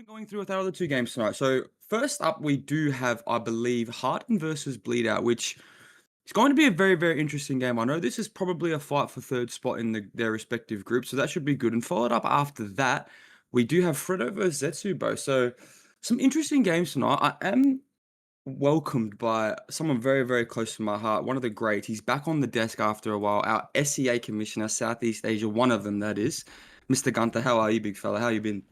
Going through with our other two games tonight. So first up, we do have, I believe, Harden versus Bleedout, which is going to be a very, very interesting game. I know this is probably a fight for third spot in their respective groups, so that should be good. And followed up after that, we do have Fredo versus Zetsubo. So some interesting games tonight. I am welcomed by someone very, very close to my heart. One of the greats. He's back on the desk after a while. Our SEA commissioner, Southeast Asia, one of them that is. Mr. Gunther, how are you, big fella? How you been?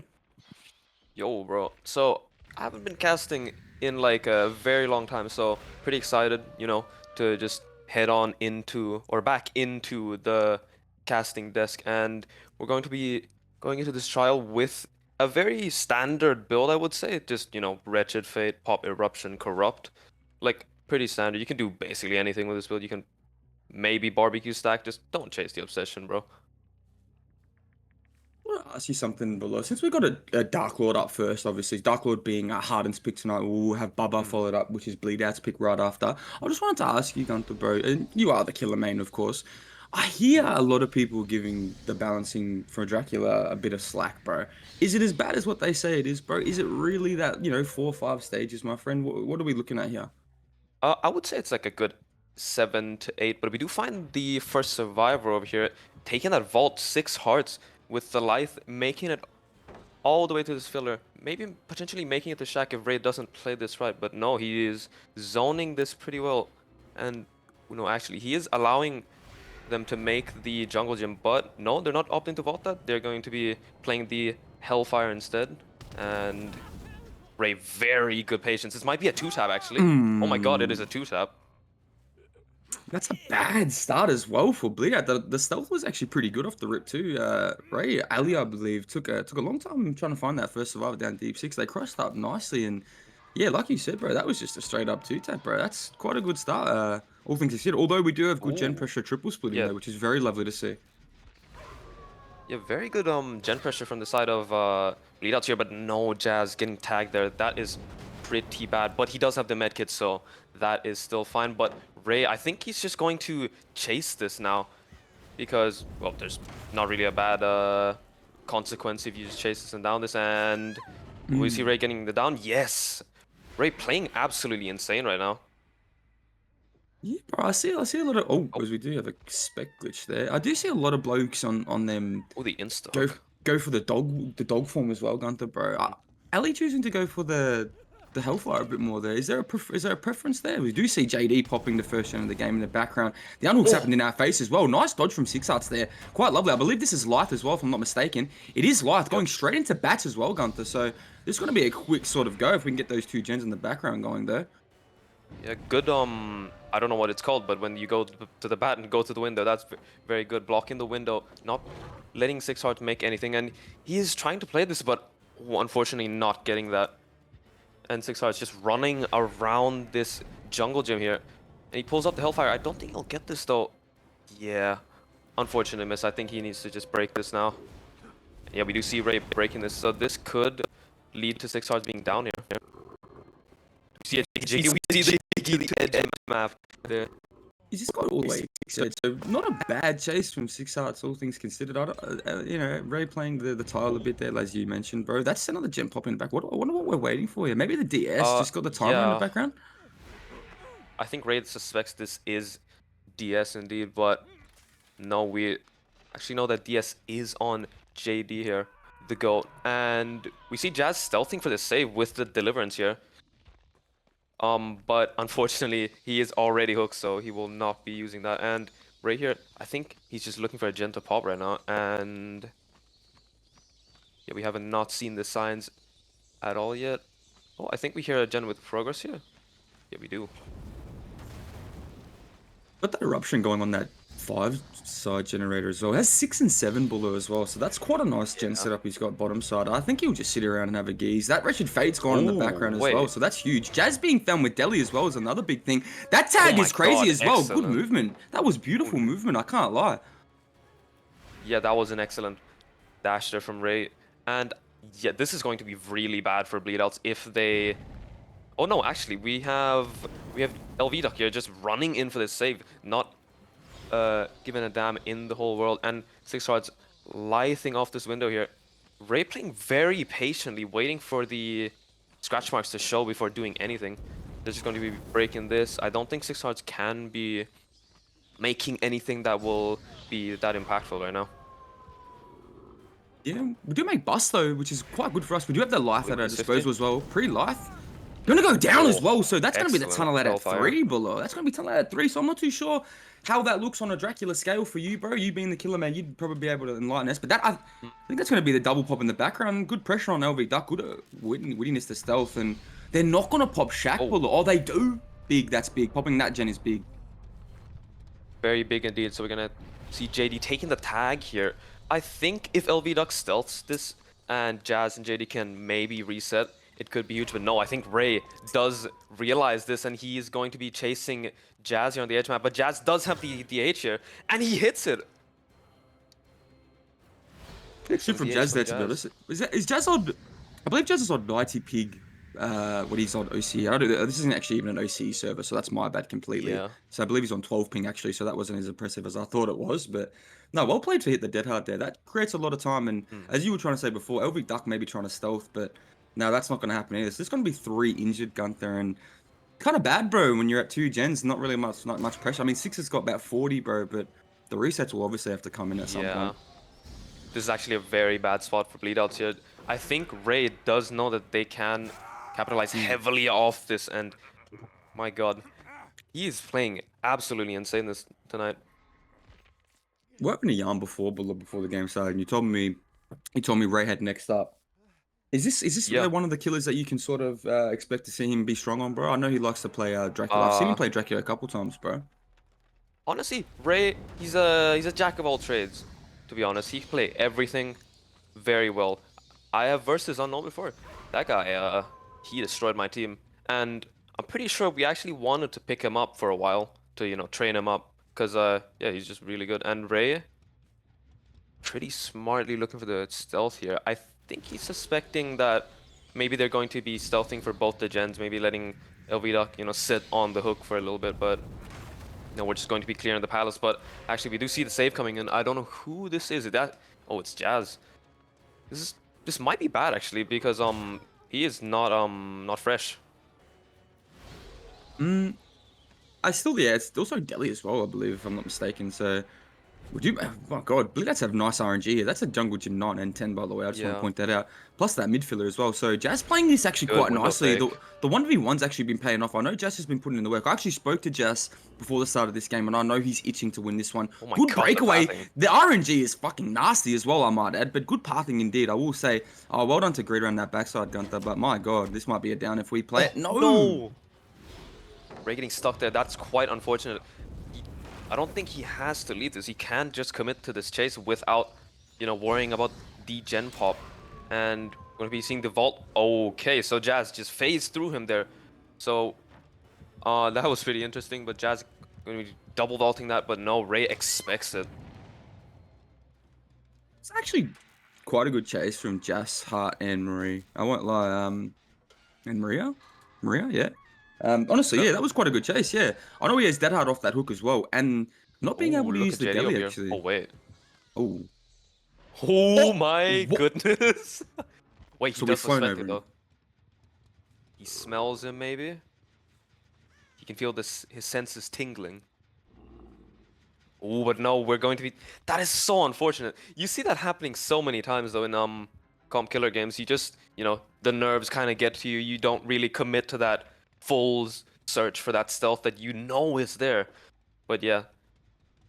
Yo, bro. So, I haven't been casting in like a very long time, so pretty excited, to just head on into or back into the casting desk. And we're going to be going into this trial with a very standard build, I would say. Just, Wretched Fate, Pop Eruption, Corrupt. Like, pretty standard. You can do basically anything with this build. You can maybe barbecue stack, just don't chase the obsession, bro. Well, I see something below. Since we got a Dark Lord up first, obviously, Dark Lord being Harden's pick tonight, we'll have Bubba Mm. followed up, which is Bleedout's pick right after. I just wanted to ask you, Gunther, bro, and you are the killer main, of course. I hear a lot of people giving the balancing for Dracula a bit of slack, bro. Is it as bad as what they say it is, bro? Is it really that, 4 or 5 stages, my friend? What are we looking at here? I would say it's like a good 7 to 8, but we do find the first survivor over here taking that vault 6 hearts with the Lithe, making it all the way to this filler. Maybe potentially making it to Shack if Ray doesn't play this right, but no, he is zoning this pretty well. And, actually, he is allowing them to make the jungle gym, but no, they're not opting to vault that. They're going to be playing the Hellfire instead. And Ray, very good patience. This might be a 2-tap, actually. Oh my god, it is a 2-tap. That's a bad start as well for Bleedout. The stealth was actually pretty good off the rip too. Ray Ali, I believe, took a long time trying to find that first survivor down deep six. They crossed up nicely, and yeah, like you said, bro, that was just a straight up 2-tap, bro. That's quite a good start. All things considered. Although we do have good gen Ooh. pressure triple splitting Yeah, there, which is very lovely to see. yeah, very good gen pressure from the side of Bleedouts here, but no Jazz getting tagged there. That is pretty bad, but he does have the medkit, so that is still fine. But Ray, I think he's just going to chase this now because, well, there's not really a bad consequence if you just chase this and down this. And we see Ray getting the down. Yes, Ray playing absolutely insane right now. Yeah, bro, I see a lot of Oh, because we do have a spec glitch there. I do see a lot of blokes on them oh, the insta go hook. go for the dog form as well, Gunther, bro. Ali choosing to go for the Hellfire a bit more there. Is there a preference there? We do see JD popping the first gen of the game in the background. The unhook's Oh, happened in our face as well. Nice dodge from Six Arts there. Quite lovely. I believe this is Lithe as well, if I'm not mistaken. It is Lithe yep. going straight into bats as well, Gunther. So this is going to be a quick sort of go if we can get those two gens in the background going there. Yeah, good, I don't know what it's called, but when you go to the bat and go to the window, that's very good. Blocking the window, not letting Six Heart make anything, and he is trying to play this, but unfortunately not getting that. And Six Heart's just running around this jungle gym here, and he pulls up the Hellfire. I don't think he'll get this, though. Yeah, unfortunate miss. I think he needs to just break this now. Yeah, we do see Ray breaking this, so this could lead to Six Hearts being down here. See a jiggy, we see the jiggy edge map there. He's just got all the way said. So not a bad chase from Six Arts, all things considered. I don't, Ray playing the tile a bit there, as you mentioned, bro. That's another gem popping in the back. I wonder what we're waiting for here. Maybe the DS just got the timer in the Yeah, background. I think Raid suspects this is DS indeed, but no, we actually know that DS is on JD here, the GOAT. And we see Jazz stealthing for the save with the Deliverance here. But unfortunately, he is already hooked, so he will not be using that. And right here, I think he's just looking for a gen to pop right now. And yeah, we haven't not seen the signs at all yet. Oh, I think we hear a gen with progress here. Yeah, we do. Got that eruption going on that 5-side generator as well. It has 6 and 7 below as well, so that's quite a nice gen setup he's got bottom side. I think he'll just sit around and have a geese. That Wretched Fate's gone in the background as well, Wait. so that's huge. Jazz being found with Deli as well is another big thing. That Oh tag my is crazy god, as well. Good excellent. movement. That was beautiful movement, I can't lie. Yeah, that was an excellent dash there from Ray. And yeah, this is going to be really bad for Bleedouts if they... Oh no, actually, we have LV Duck here just running in for this save, not giving a damn in the whole world. And Six Hearts lithing off this window here. Ray playing very patiently, waiting for the scratch marks to show before doing anything. They're just going to be breaking this. I don't think 6 Hearts can be making anything that will be that impactful right now. Yeah, we do make bust though, which is quite good for us. We do have the life at our Wings 50. disposal as well. Pre-life. Gonna go down as Oh, well, so that's gonna be the excellent tunnel out at Hellfire. 3 below. That's gonna be tunnel out at 3, so I'm not too sure how that looks on a Dracula scale for you, bro. You being the killer man, you'd probably be able to enlighten us. But that I think that's gonna be the double pop in the background. Good pressure on LV Duck, good wittiness to stealth, and they're not gonna pop Shack Oh. below. Oh, they do. Big, that's big. Popping that gen is big. Very big indeed. So we're gonna see JD taking the tag here. I think if LV Duck stealths this and Jazz and JD can maybe reset, it could be huge. But no, I think Ray does realize this and he is going to be chasing Jazz here on the edge map. But Jazz does have the DH here and he hits it. Shit from Jazz there, to be honest. Is Jazz on? I believe Jazz is on 90 pig when he's on OC. I don't know, this isn't actually even an OC server, so that's my bad completely. Yeah. So I believe he's on 12 ping actually, so that wasn't as impressive as I thought it was. But no, well played to hit the dead hard there. That creates a lot of time. And as you were trying to say before, LV Duck may be trying to stealth, but no, that's not going to happen either. So there's going to be 3 injured Gunther, and kind of bad, bro, when you're at 2 gens. Not really not much pressure. I mean, 6 has got about 40, bro, but the resets will obviously have to come in at some point. This is actually a very bad spot for Bleedouts here. I think Ray does know that they can capitalize heavily off this, and my god, he is playing absolutely insane this tonight. We're having a yarn before the game started, and you told me Ray had next up. Is this one of the killers that you can sort of expect to see him be strong on, bro? I know he likes to play Dracula. I've seen him play Dracula a couple times, bro. Honestly, Ray, he's a jack of all trades. To be honest, he can play everything very well. I have versus Unknown before. That guy, he destroyed my team, and I'm pretty sure we actually wanted to pick him up for a while to train him up, cause yeah, he's just really good. And Ray, pretty smartly looking for the stealth here. I think he's suspecting that maybe they're going to be stealthing for both the gens, maybe letting LV Duck, sit on the hook for a little bit, but no, we're just going to be clearing the palace. But actually, we do see the save coming in. I don't know who this is. Oh, it's Jazz. This might be bad actually, because he is not fresh. Yeah, it's also Delhi as well, I believe, if I'm not mistaken. So would you? Oh my god, Bleedout's have nice RNG here. That's a jungle gym 9 and 10, by the way. I just want to point that out. Plus that midfielder as well. So Jazz playing this actually quite nicely. The 1v1's actually been paying off. I know Jazz has been putting in the work. I actually spoke to Jazz before the start of this game, and I know he's itching to win this one. Oh my Good god, breakaway. The RNG is fucking nasty as well, I might add, but good pathing indeed. I will say, well done to Greed around that backside, Gunther. But my god, this might be a down if we play it. No. Ray getting stuck there. That's quite unfortunate. I don't think he has to lead this. He can't just commit to this chase without, worrying about the gen pop. And we're going to be seeing the vault. Okay, so Jazz just phased through him there. So that was pretty interesting, but Jazz going to be double vaulting that, but no, Ray expects it. It's actually quite a good chase from Jazz, Hart, and Marie. I won't lie. And Maria, yeah. Honestly, yeah, that was quite a good chase. Yeah, I know he has Dead Hard off that hook as well, and not being able to use the deli actually. Oh wait. Oh. Oh my goodness. Wait, he does suspect it though. He smells him maybe. He can feel his senses tingling. Oh, but no, we're going to be. That is so unfortunate. You see that happening so many times though in comp killer games. You just, the nerves kind of get to you. You don't really commit to that full search for that stealth that is there. But yeah,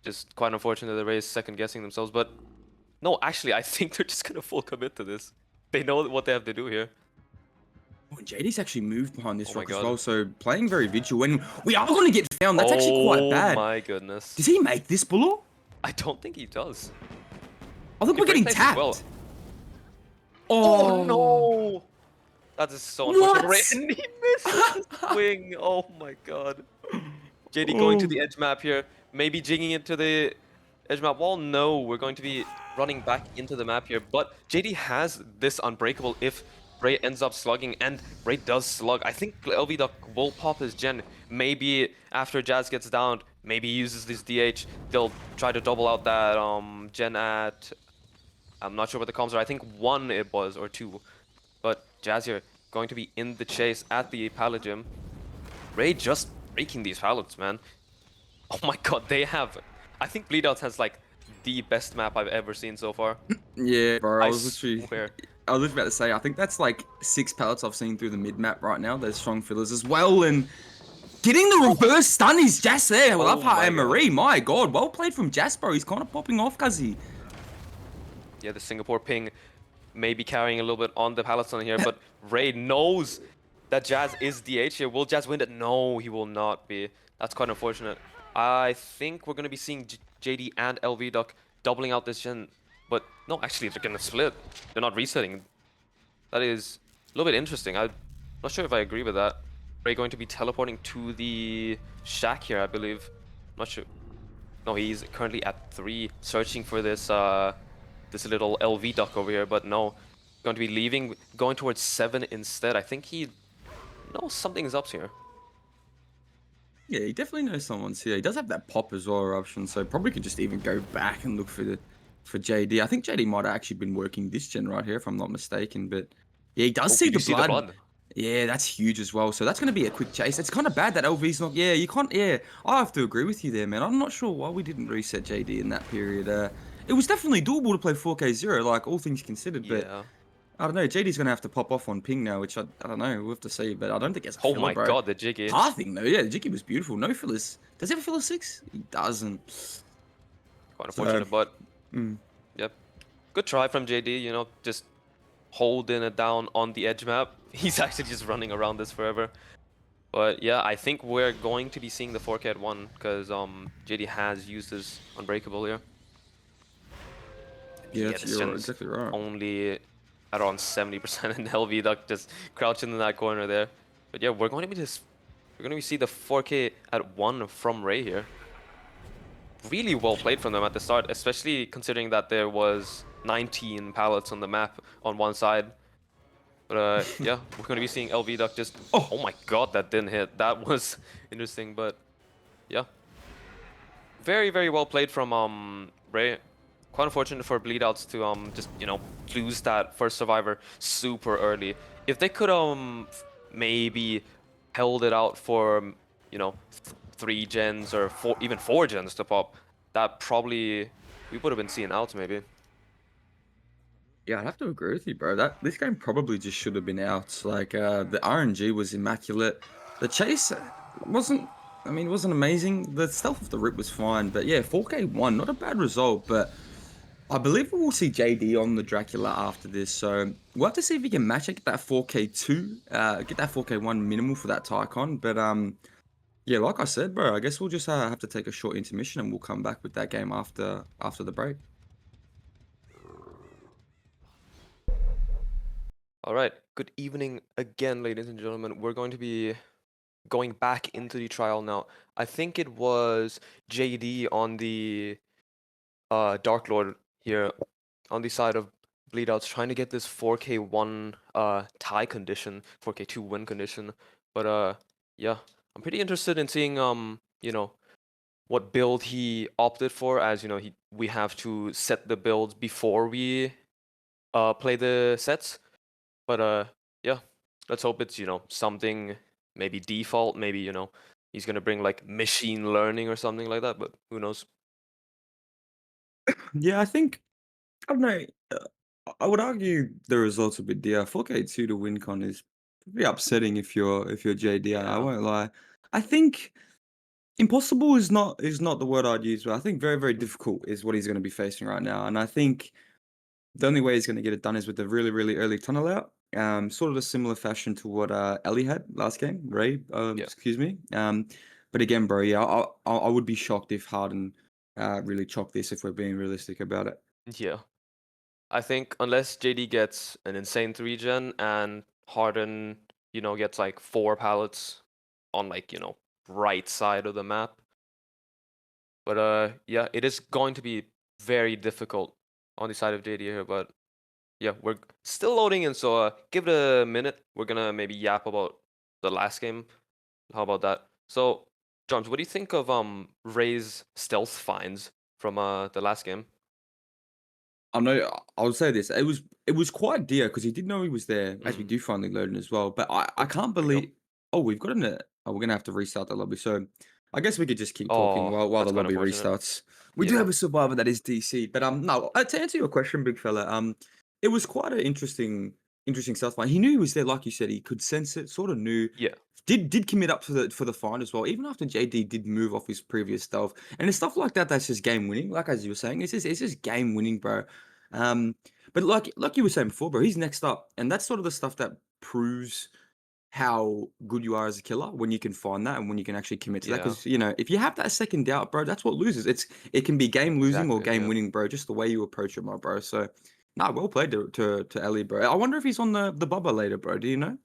just quite unfortunate that Ray is second guessing themselves. But no, actually, I think they're just gonna full commit to this. They know what they have to do here. Oh, JD's actually moved behind this rock as well, so playing very vigilant. When we are going to get found, that's actually quite bad. Oh my goodness. Does he make this, Buller? I don't think he does. I think we're getting tapped. Well. Oh no! That is so unfortunate. And he missed his wing. Oh my god. JD going to the edge map here. Maybe jigging into the edge map wall. No, we're going to be running back into the map here. But JD has this unbreakable if Ray ends up slugging, and Ray does slug. I think LV Duck will pop his gen. Maybe after Jazz gets down, maybe he uses this DH. They'll try to double out that gen at I'm not sure what the comms are. I think 1 it was, or 2. But Jazz here going to be in the chase at the pallet gym. Ray just breaking these pallets, man. Oh my god, they have... I think Bleedout has like the best map I've ever seen so far. Yeah, bro. I swear. I was literally about to say, I think that's like 6 pallets I've seen through the mid map right now. There's strong fillers as well, and getting the reverse stun is Jas there. Well, Oh up high my and god. Marie. My god, well played from Jasper. He's kind of popping off, Cuzzy. Yeah, the Singapore ping may be carrying a little bit on the pallets on here, but Ray knows that Jazz is DH here. Will Jazz win it? No, he will not be. That's quite unfortunate. I think we're going to be seeing JD and LV Duck doubling out this gen. But no, actually, they're going to split. They're not resetting. That is a little bit interesting. I'm not sure if I agree with that. Ray going to be teleporting to the shack here, I believe. Not sure. No, he's currently at 3, searching for this this little LV duck over here, but no. Going to be leaving, going towards 7 instead. I think he knows something's up here. Yeah, he definitely knows someone's here. He does have that pop as well, Eruption, so probably could just even go back and look for JD. I think JD might have actually been working this gen right here, if I'm not mistaken. But yeah, he does Oh, see did the you see the blood. blood? Yeah, that's huge as well. So that's going to be a quick chase. It's kind of bad that LV's not... Yeah, you can't... Yeah, I have to agree with you there, man. I'm not sure why we didn't reset JD in that period. It was definitely doable to play 4K0, like, all things considered. But, Yeah. I don't know. JD's going to have to pop off on ping now, which I don't know. We'll have to see. But I don't think it's a Oh filler, my bro. god, the Jiggy. Pathing, though. Yeah, the Jiggy was beautiful. No fillers. Does he have a filler 6? He doesn't. Quite So, unfortunate, but mm. yep. Good try from JD, you know, just holding it down on the edge map. He's actually just running around this forever. But yeah, I think we're going to be seeing the 4K at 1 because JD has used his Unbreakable here. Yeah, Yeah, this you're gen's exactly right. only at around 70% in LV Duck just crouching in that corner there. But yeah, we're going to see the 4K at 1 from Ray here. Really well played from them at the start, especially considering that there was 19 pallets on the map on one side. But yeah, we're going to be seeing LV Duck just... Oh, Oh my god, that didn't hit. That was interesting, but yeah. Very, very well played from Ray. Quite unfortunate for Bleedouts to just, you know, lose that first survivor super early. If they could maybe held it out for, you know, 3 gens or even 4 gens to pop, that probably we would have been seeing out maybe. yeah, I'd have to agree with you, bro. This game probably just should have been out. Like, the RNG was immaculate. The chase wasn't, I mean, it wasn't amazing. The stealth of the rip was fine. But yeah, 4K1, not a bad result. But I believe we will see JD on the Dracula after this. So we'll have to see if he can match it, get that 4K2, get that 4K1 minimal for that Tycon. But yeah, like I said, bro, I guess we'll just have to take a short intermission and we'll come back with that game after the break. All right, good evening again, ladies and gentlemen. We're going to be going back into the trial now. I think it was JD on the Dark Lord here on the side of Bleedouts trying to get this 4K1 tie condition, 4K2 win condition. But yeah, I'm pretty interested in seeing you know, what build he opted for, as you know, we have to set the builds before we play the sets. But yeah, let's hope it's, you know, something maybe default, maybe, you know, he's gonna bring like machine learning or something like that, but who knows? Yeah, I think I don't know. I would argue the results of the 4K2 to win con is pretty upsetting if you're JD. I Yeah. won't lie. I think impossible is not the word I'd use, but I think very very difficult is what he's going to be facing right now. And I think the only way he's going to get it done is with a really really early tunnel out. Sort of a similar fashion to what Ellie had last game, Ray. Yeah. Excuse me. But again, bro, yeah, I would be shocked if Harden really chopped this if we're being realistic about it. Yeah. I think unless JD gets an insane 3 gen and Harden, you know, gets like 4 pallets on like, you know, right side of the map. But yeah, it is going to be very difficult on the side of JD here, but yeah, we're still loading in, so give it a minute. We're gonna maybe yap about the last game. How about that? So, Johns, what do you think of Ray's stealth finds from the last game? I know I will say this. It was quite dear because he did know he was there, as we Mm, do finally load in as well. But I oh, can't there we go. believe. Oh, we've got a. Oh, we're gonna have to restart the lobby. So I guess we could just keep talking Oh, while the that's quite lobby unfortunate. restarts. We do Yeah, have a survivor that is DC, but no. To answer your question, big fella, it was quite an interesting stealth fight. He knew he was there, like you said. He could sense it. Sort of knew. yeah, Did commit up for the find as well, even after JD did move off his previous stealth. And it's stuff like that that's just game winning. Like as you were saying, it's just game winning, bro. Um, but like you were saying before, bro, he's next up, and that's sort of the stuff that proves how good you are as a killer when you can find that and when you can actually commit to that. yeah. Because if you have that second doubt, bro, that's what loses. It can be game losing or Exactly. game Yeah. winning, bro. Just the way you approach it, my bro. So, nah, well played to Ellie, bro. I wonder if he's on the bubba later, bro. Do you know?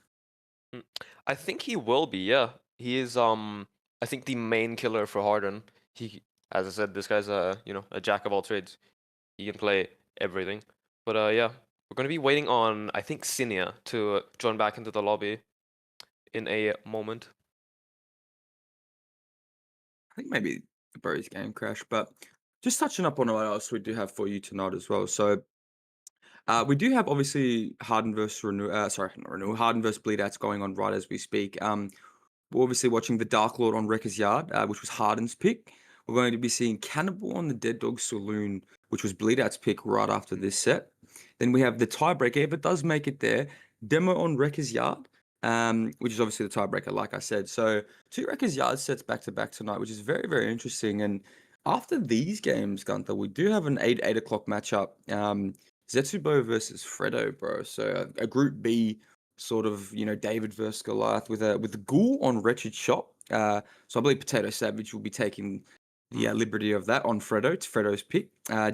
Mm. I think he will be. Yeah, he is. I think the main killer for Harden. He, as I said, this guy's a jack of all trades. He can play everything. But yeah, we're gonna be waiting on I think Cinia to join back into the lobby in a moment. I think maybe the Bro's game crashed, but just touching up on what else we do have for you tonight as well. So we do have obviously Harden versus Renew. Sorry, not Renew. Harden versus Bleedouts going on right as we speak. We're obviously watching the Dark Lord on Wrecker's Yard, which was Harden's pick. We're going to be seeing Cannibal on the Dead Dog Saloon, which was Bleedout's pick right after Mm. this set. Then we have the tiebreaker, if it does make it there, Demo on Wrecker's Yard, which is obviously the tiebreaker, like I said. So two Wrecker's Yard sets back to back tonight, which is very, very interesting. And after these games, Gunther, we do have an 8 o'clock matchup. Zetsubo versus Fredo, bro. So a Group B sort of David versus Goliath with the Ghoul on Wretched Shop. So I believe Potato Savage will be taking the Mm. liberty of that on Fredo. It's Fredo's pick.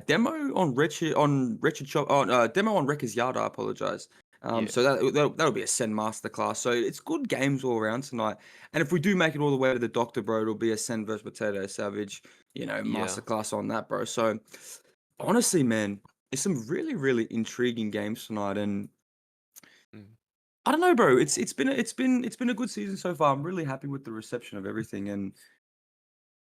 Demo on Wretched Shop. Oh, demo on Wrecker's Yard. I apologize. Yeah. So that'll be a Sen masterclass. So it's good games all around tonight. And if we do make it all the way to the Doctor, bro, it'll be a Sen versus Potato Savage. Yeah. Masterclass on that, bro. So honestly, man, it's some really really intriguing games tonight, and Mm. I don't know, bro. It's been a good season so far. I'm really happy with the reception of everything, and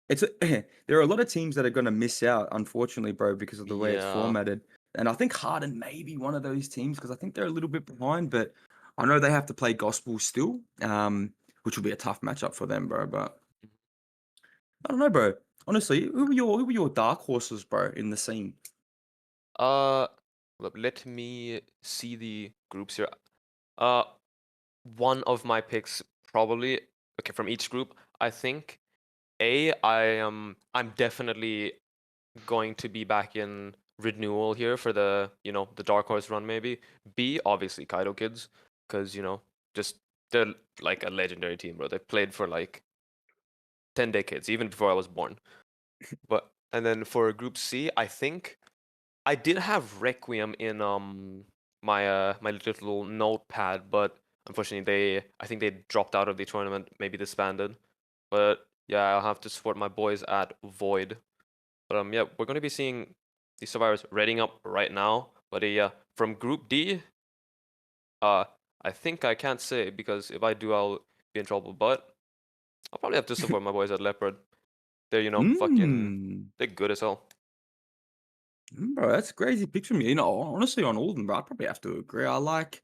there are a lot of teams that are going to miss out, unfortunately, bro, because of the way it's Yeah. formatted. And I think Harden may be one of those teams because I think they're a little bit behind, but I know they have to play Gospel still, which will be a tough matchup for them, bro. But I don't know, bro. Honestly, who were your dark horses, bro, in the scene? Uh, let me see the groups here. Uh, one of my picks probably okay from each group. I think I'm definitely going to be back in renewal here for the Dark Horse run maybe. B, obviously Kaido Kids, because just they're like a legendary team, bro. They've played for like 10 decades, even before I was born. But and then for Group C, I think I did have Requiem in my little notepad, but unfortunately I think they dropped out of the tournament, maybe disbanded. But yeah, I'll have to support my boys at Void. But yeah, we're gonna be seeing these survivors reading up right now. But yeah, from Group D, uh, I think I can't say because if I do, I'll be in trouble. But I'll probably have to support my boys at Leopard. They're fucking Mmm. they're good as hell. Bro, that's a crazy pick from you. Honestly, on all of them, bro, I'd probably have to agree. I like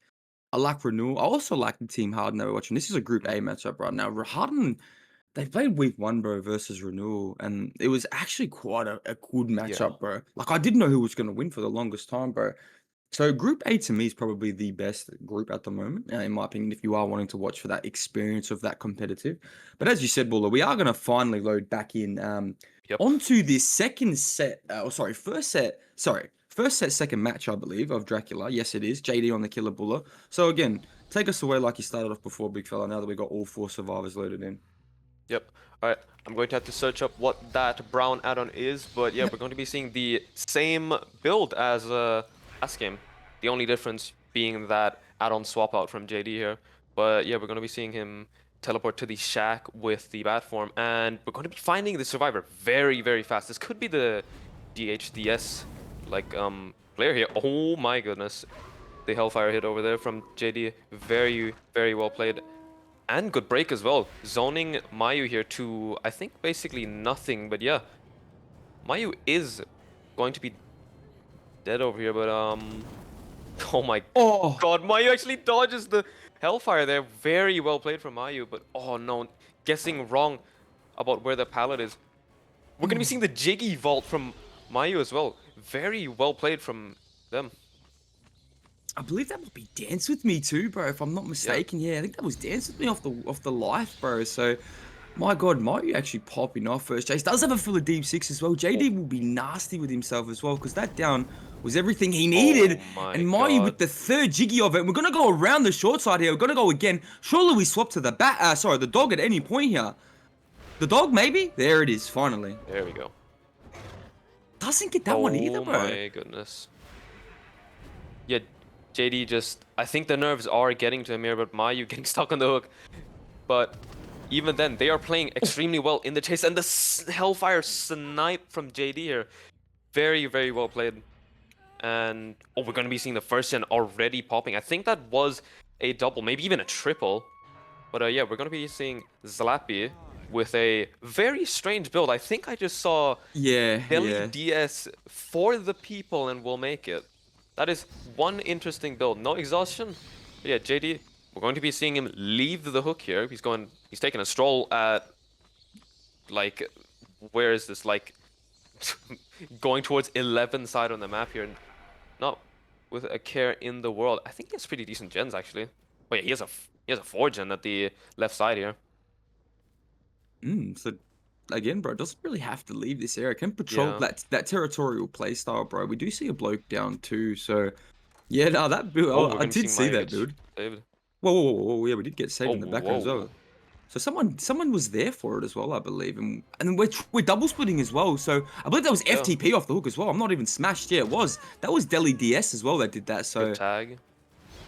Renewal. I also like the team Harden that we're watching. This is a Group A Mm, matchup right now. Harden, they played week one, bro, versus Renewal, and it was actually quite a good yeah. matchup, bro. Like, I didn't know who was going to win for the longest time, bro. So Group A to me is probably the best group at the moment, in my opinion, if you are wanting to watch for that experience of that competitive. But as you said, Buller, we are going to finally load back in Yep. onto this second set. First set, second match, I believe, of Dracula. Yes, it is. JD on the Killer Buller. So again, take us away like you started off before, big fella. Now that we got all four survivors loaded in. Yep. All right. I'm going to have to search up what that brown add-on is, but yeah, we're going to be seeing the same build as last game. The only difference being that add-on swap out from JD here. But yeah, we're going to be seeing him teleport to the shack with the bat form, and we're going to be finding the survivor very, very fast. This could be the DHDS like player here. Oh my goodness. The Hellfire hit over there from JD. Very, very well played. And good break as well. Zoning Mayu here to, I think, basically nothing. But yeah, Mayu is going to be dead over here, but oh my Oh, god, Mayu actually dodges the Hellfire there. Very well played from Mayu, but oh no, guessing wrong about where the pallet is. We're gonna be seeing the Jiggy vault from Mayu as well. Very well played from them. I believe that might be Dance With Me too, bro, if I'm not Yeah. mistaken. Yeah, I think that was Dance With Me off the life, bro. So, my God, Mario actually popping off first. Jace does have a full of deep six as well. Oh, JD will be nasty with himself as well, because that down was everything he oh needed. my And Mario god. with the third jiggy of it. We're gonna go around the short side here. We're gonna go again. Surely we swap to the the dog at any point here. The dog, maybe? There it is, finally. There we go. Doesn't get that one either, Oh bro. my goodness. Yeah, JD just... I think the nerves are getting to him here, but Mayu getting stuck on the hook. But even then, they are playing extremely well in the chase. And the Hellfire snipe from JD here. Very, very well played. And... oh, we're going to be seeing the first gen already popping. I think that was a double, maybe even a triple. But yeah, we're going to be seeing Zlappy with a very strange build. I think I just saw Yeah, Delhi yeah. DS for the people and we'll make it. That is one interesting build. No exhaustion. But yeah, JD, we're going to be seeing him leave the hook here. He's taking a stroll at, like, where is this? Like, going towards 11 side on the map here. Not with a care in the world. I think he has pretty decent gens, actually. Oh yeah, he has a 4 gen at the left side here. So again, bro, doesn't really have to leave this area. Can patrol Yeah. that territorial playstyle, bro. We do see a bloke down too, so yeah, no, that build. Oh, Oh, we're I gonna be did seeing see Maya that get build. saved. Whoa, yeah, we did get saved Oh, in the background as whoa. well. So someone was there for it as well, I believe, and then we're double splitting as well. So I believe that was Yeah, FTP off the hook as well. I'm not even smashed. Yeah, it was. That was Delhi DS as well that did that. good So tag.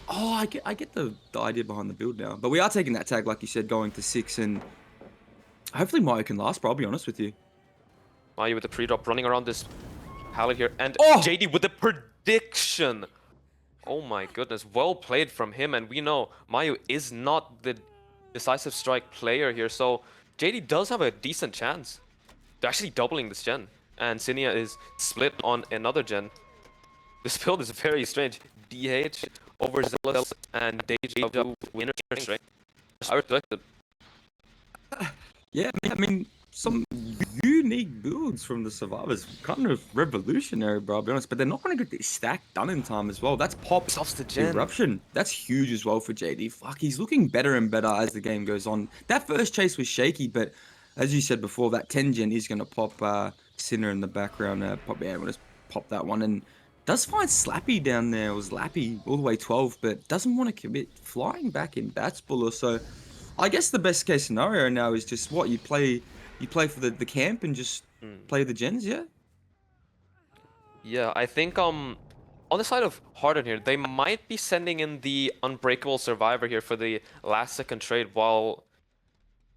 oh, I get the idea behind the build now. But we are taking that tag, like you said, going to 6, and hopefully Maya can last. Bro, I'll be honest with you. Maya with the pre-drop running around this pallet here. And Oh. JD with the prediction. Oh my goodness, well played from him. And we know Mayu is not the decisive strike player here. So JD does have a decent chance. They're actually doubling this gen. And Cinia is split on another gen. This build is very strange. DH, Overzealous, and Deja winner strength. I respect it. Yeah, I mean, some unique builds from the survivors, kind of revolutionary, bro. I'll be honest, but they're not going to get this stack done in time as well. That's pop Stops the gen. eruption. That's huge as well for JD. Fuck, he's looking better and better as the game goes on. That first chase was shaky, but as you said before, that 10 gen is going to pop Sinner in the background. Yeah, we'll just pop that one and. Does find Slappy down there, or Slappy all the way 12, but doesn't want to commit flying back in Batsbuller. So I guess the best case scenario now is just what you play for the camp and just play the gens, yeah? Yeah, I think on the side of Harden here, they might be sending in the Unbreakable Survivor here for the last second trade, while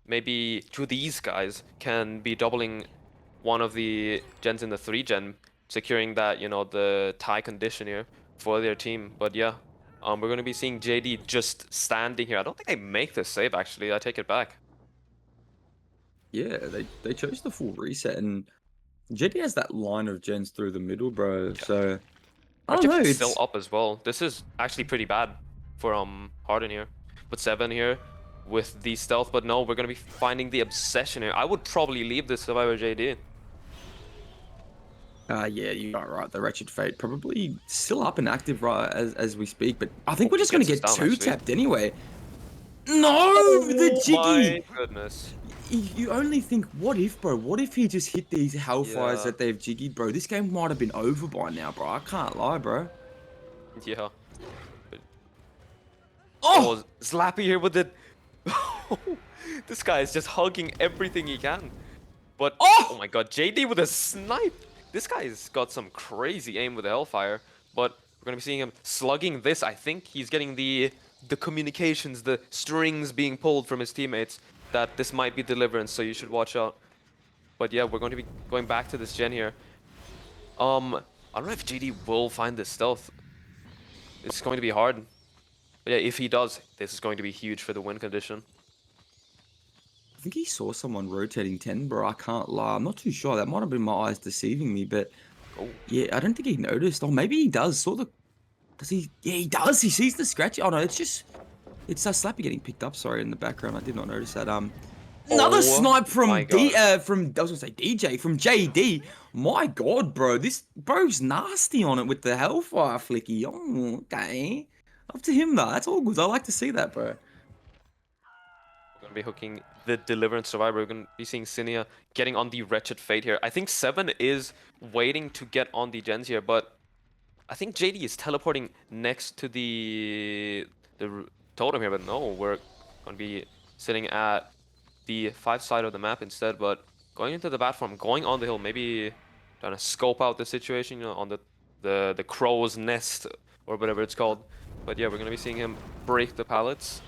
maybe two of these guys can be doubling one of the gens in the 3 gen, securing that, you know, the tie condition here for their team. But yeah, we're going to be seeing JD just standing here. I don't think they make this save, actually. I take it back. Yeah, they chose the full reset, and JD has that line of gens through the middle, bro. Yeah. So I don't know, Project is still it's up as well. This is actually pretty bad for Harden here. But 7 here with the stealth, but no, we're gonna be finding the obsession here. I would probably leave this Survivor JD. yeah, you are right. The Wretched Fate probably still up and active right as we speak, but I think Oh, we're he just gonna gets us get down, two actually. tapped anyway. No, the My jiggy. goodness. You only think, what if, bro? What if he just hit these hellfires Yeah. that they've jiggied, bro? This game might have been over by now, bro. I can't lie, bro. Yeah. But- Oh! oh, Slappy here with it. This guy is just hugging everything he can. But oh my god, JD with a snipe. This guy's got some crazy aim with the Hellfire. But we're gonna be seeing him slugging this. I think he's getting the communications, the strings being pulled from his teammates, that this might be Deliverance, so you should watch out. But yeah, we're going to be going back to this gen here. I don't know if JD will find this stealth. It's going to be hard. But yeah, if he does, this is going to be huge for the win condition. I think he saw someone rotating 10, bro. I can't lie. I'm not too sure. That might have been my eyes deceiving me, but Oh, Yeah, I don't think he noticed. Or maybe he does. Saw the... Does he? Yeah, he does. He sees the scratch. Oh, no, it's just... It's Slappy getting picked up, sorry, in the background. I did not notice that. Another oh snipe my from god. I was gonna say DJ, from JD. My God, bro. This bro's nasty on it with the Hellfire flicky. Oh, okay. Up to him, though. That's all good. I like to see that, bro. We're going to be hooking the Deliverance Survivor. We're going to be seeing Cinia getting on the Wretched Fate here. I think 7 is waiting to get on the gens here, but I think JD is teleporting next to the totem here, but no, we're going to be sitting at the 5 side of the map instead, but going into the platform, going on the hill, maybe trying to scope out the situation, you know, on the crow's nest or whatever it's called. But yeah, we're going to be seeing him break the pallets.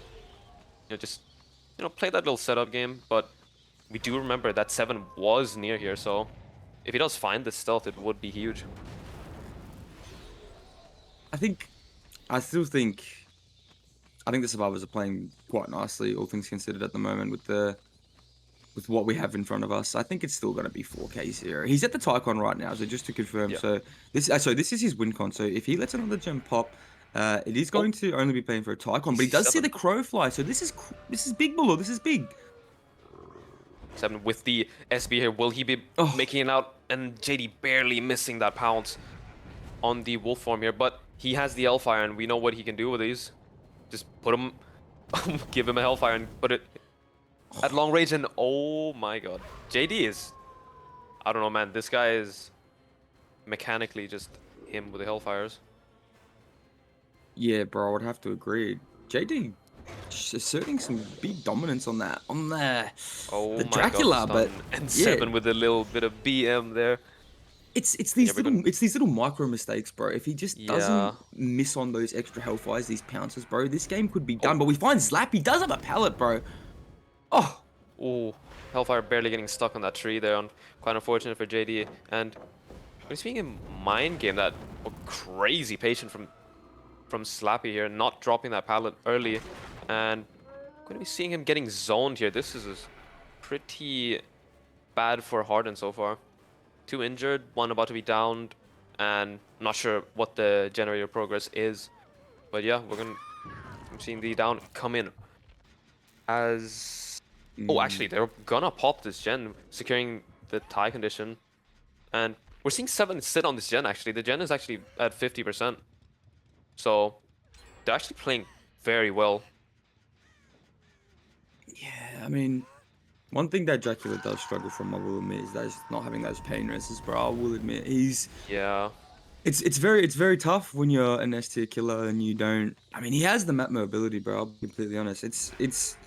You know, just, you know, play that little setup game, but we do remember that 7 was near here, so if he does find the stealth, it would be huge. I think, I still think, I think the survivors are playing quite nicely, all things considered, at the moment with what we have in front of us. I think it's still going to be 4K0. He's at the Tycon right now, so just to confirm. Yeah. So this is his win con. So if he lets another gem pop, it is Oh, going to only be playing for a Tycon. he But he sees does see 7. the crow fly. So this is big, Buller. This is big. 7 with the SB here. Will he be Oh. making it out? And JD barely missing that pounce on the wolf form here, but he has the Hellfire, and we know what he can do with these. Just put him, give him a Hellfire and put it at long range, and oh my god. JD is, I don't know, man. This guy is mechanically just him with the Hellfires. Yeah, bro. I would have to agree. JD asserting some big dominance on Oh the my god, the Dracula, but stun. And yeah. 7 with a little bit of BM there. It's Yeah, we're gonna... these little micro mistakes, bro. If he just Yeah. doesn't miss on those extra hellfires, these pounces, bro, this game could be Oh. done. But we find Zlap, he does have a pallet, bro. Oh, Ooh, Hellfire barely getting stuck on that tree there. Quite unfortunate for JD. And we're seeing a mind game that crazy patient from Slappy here, not dropping that pallet early. And going to be seeing him getting zoned here. This is pretty bad for Harden so far. 2 injured, 1 about to be downed, and not sure what the generator progress is. But yeah, I'm seeing the down come in as... Oh, actually, they're gonna pop this gen, securing the tie condition. And we're seeing 7 sit on this gen, actually. The gen is actually at 50%. So they're actually playing very well. yeah, I mean, one thing that Dracula does struggle from, I will admit, is that he's not having those pain resistors, bro. I will admit, Yeah. it's very tough when you're an S tier killer and you don't. I mean, he has the map mobility, bro. I'll be completely honest. It's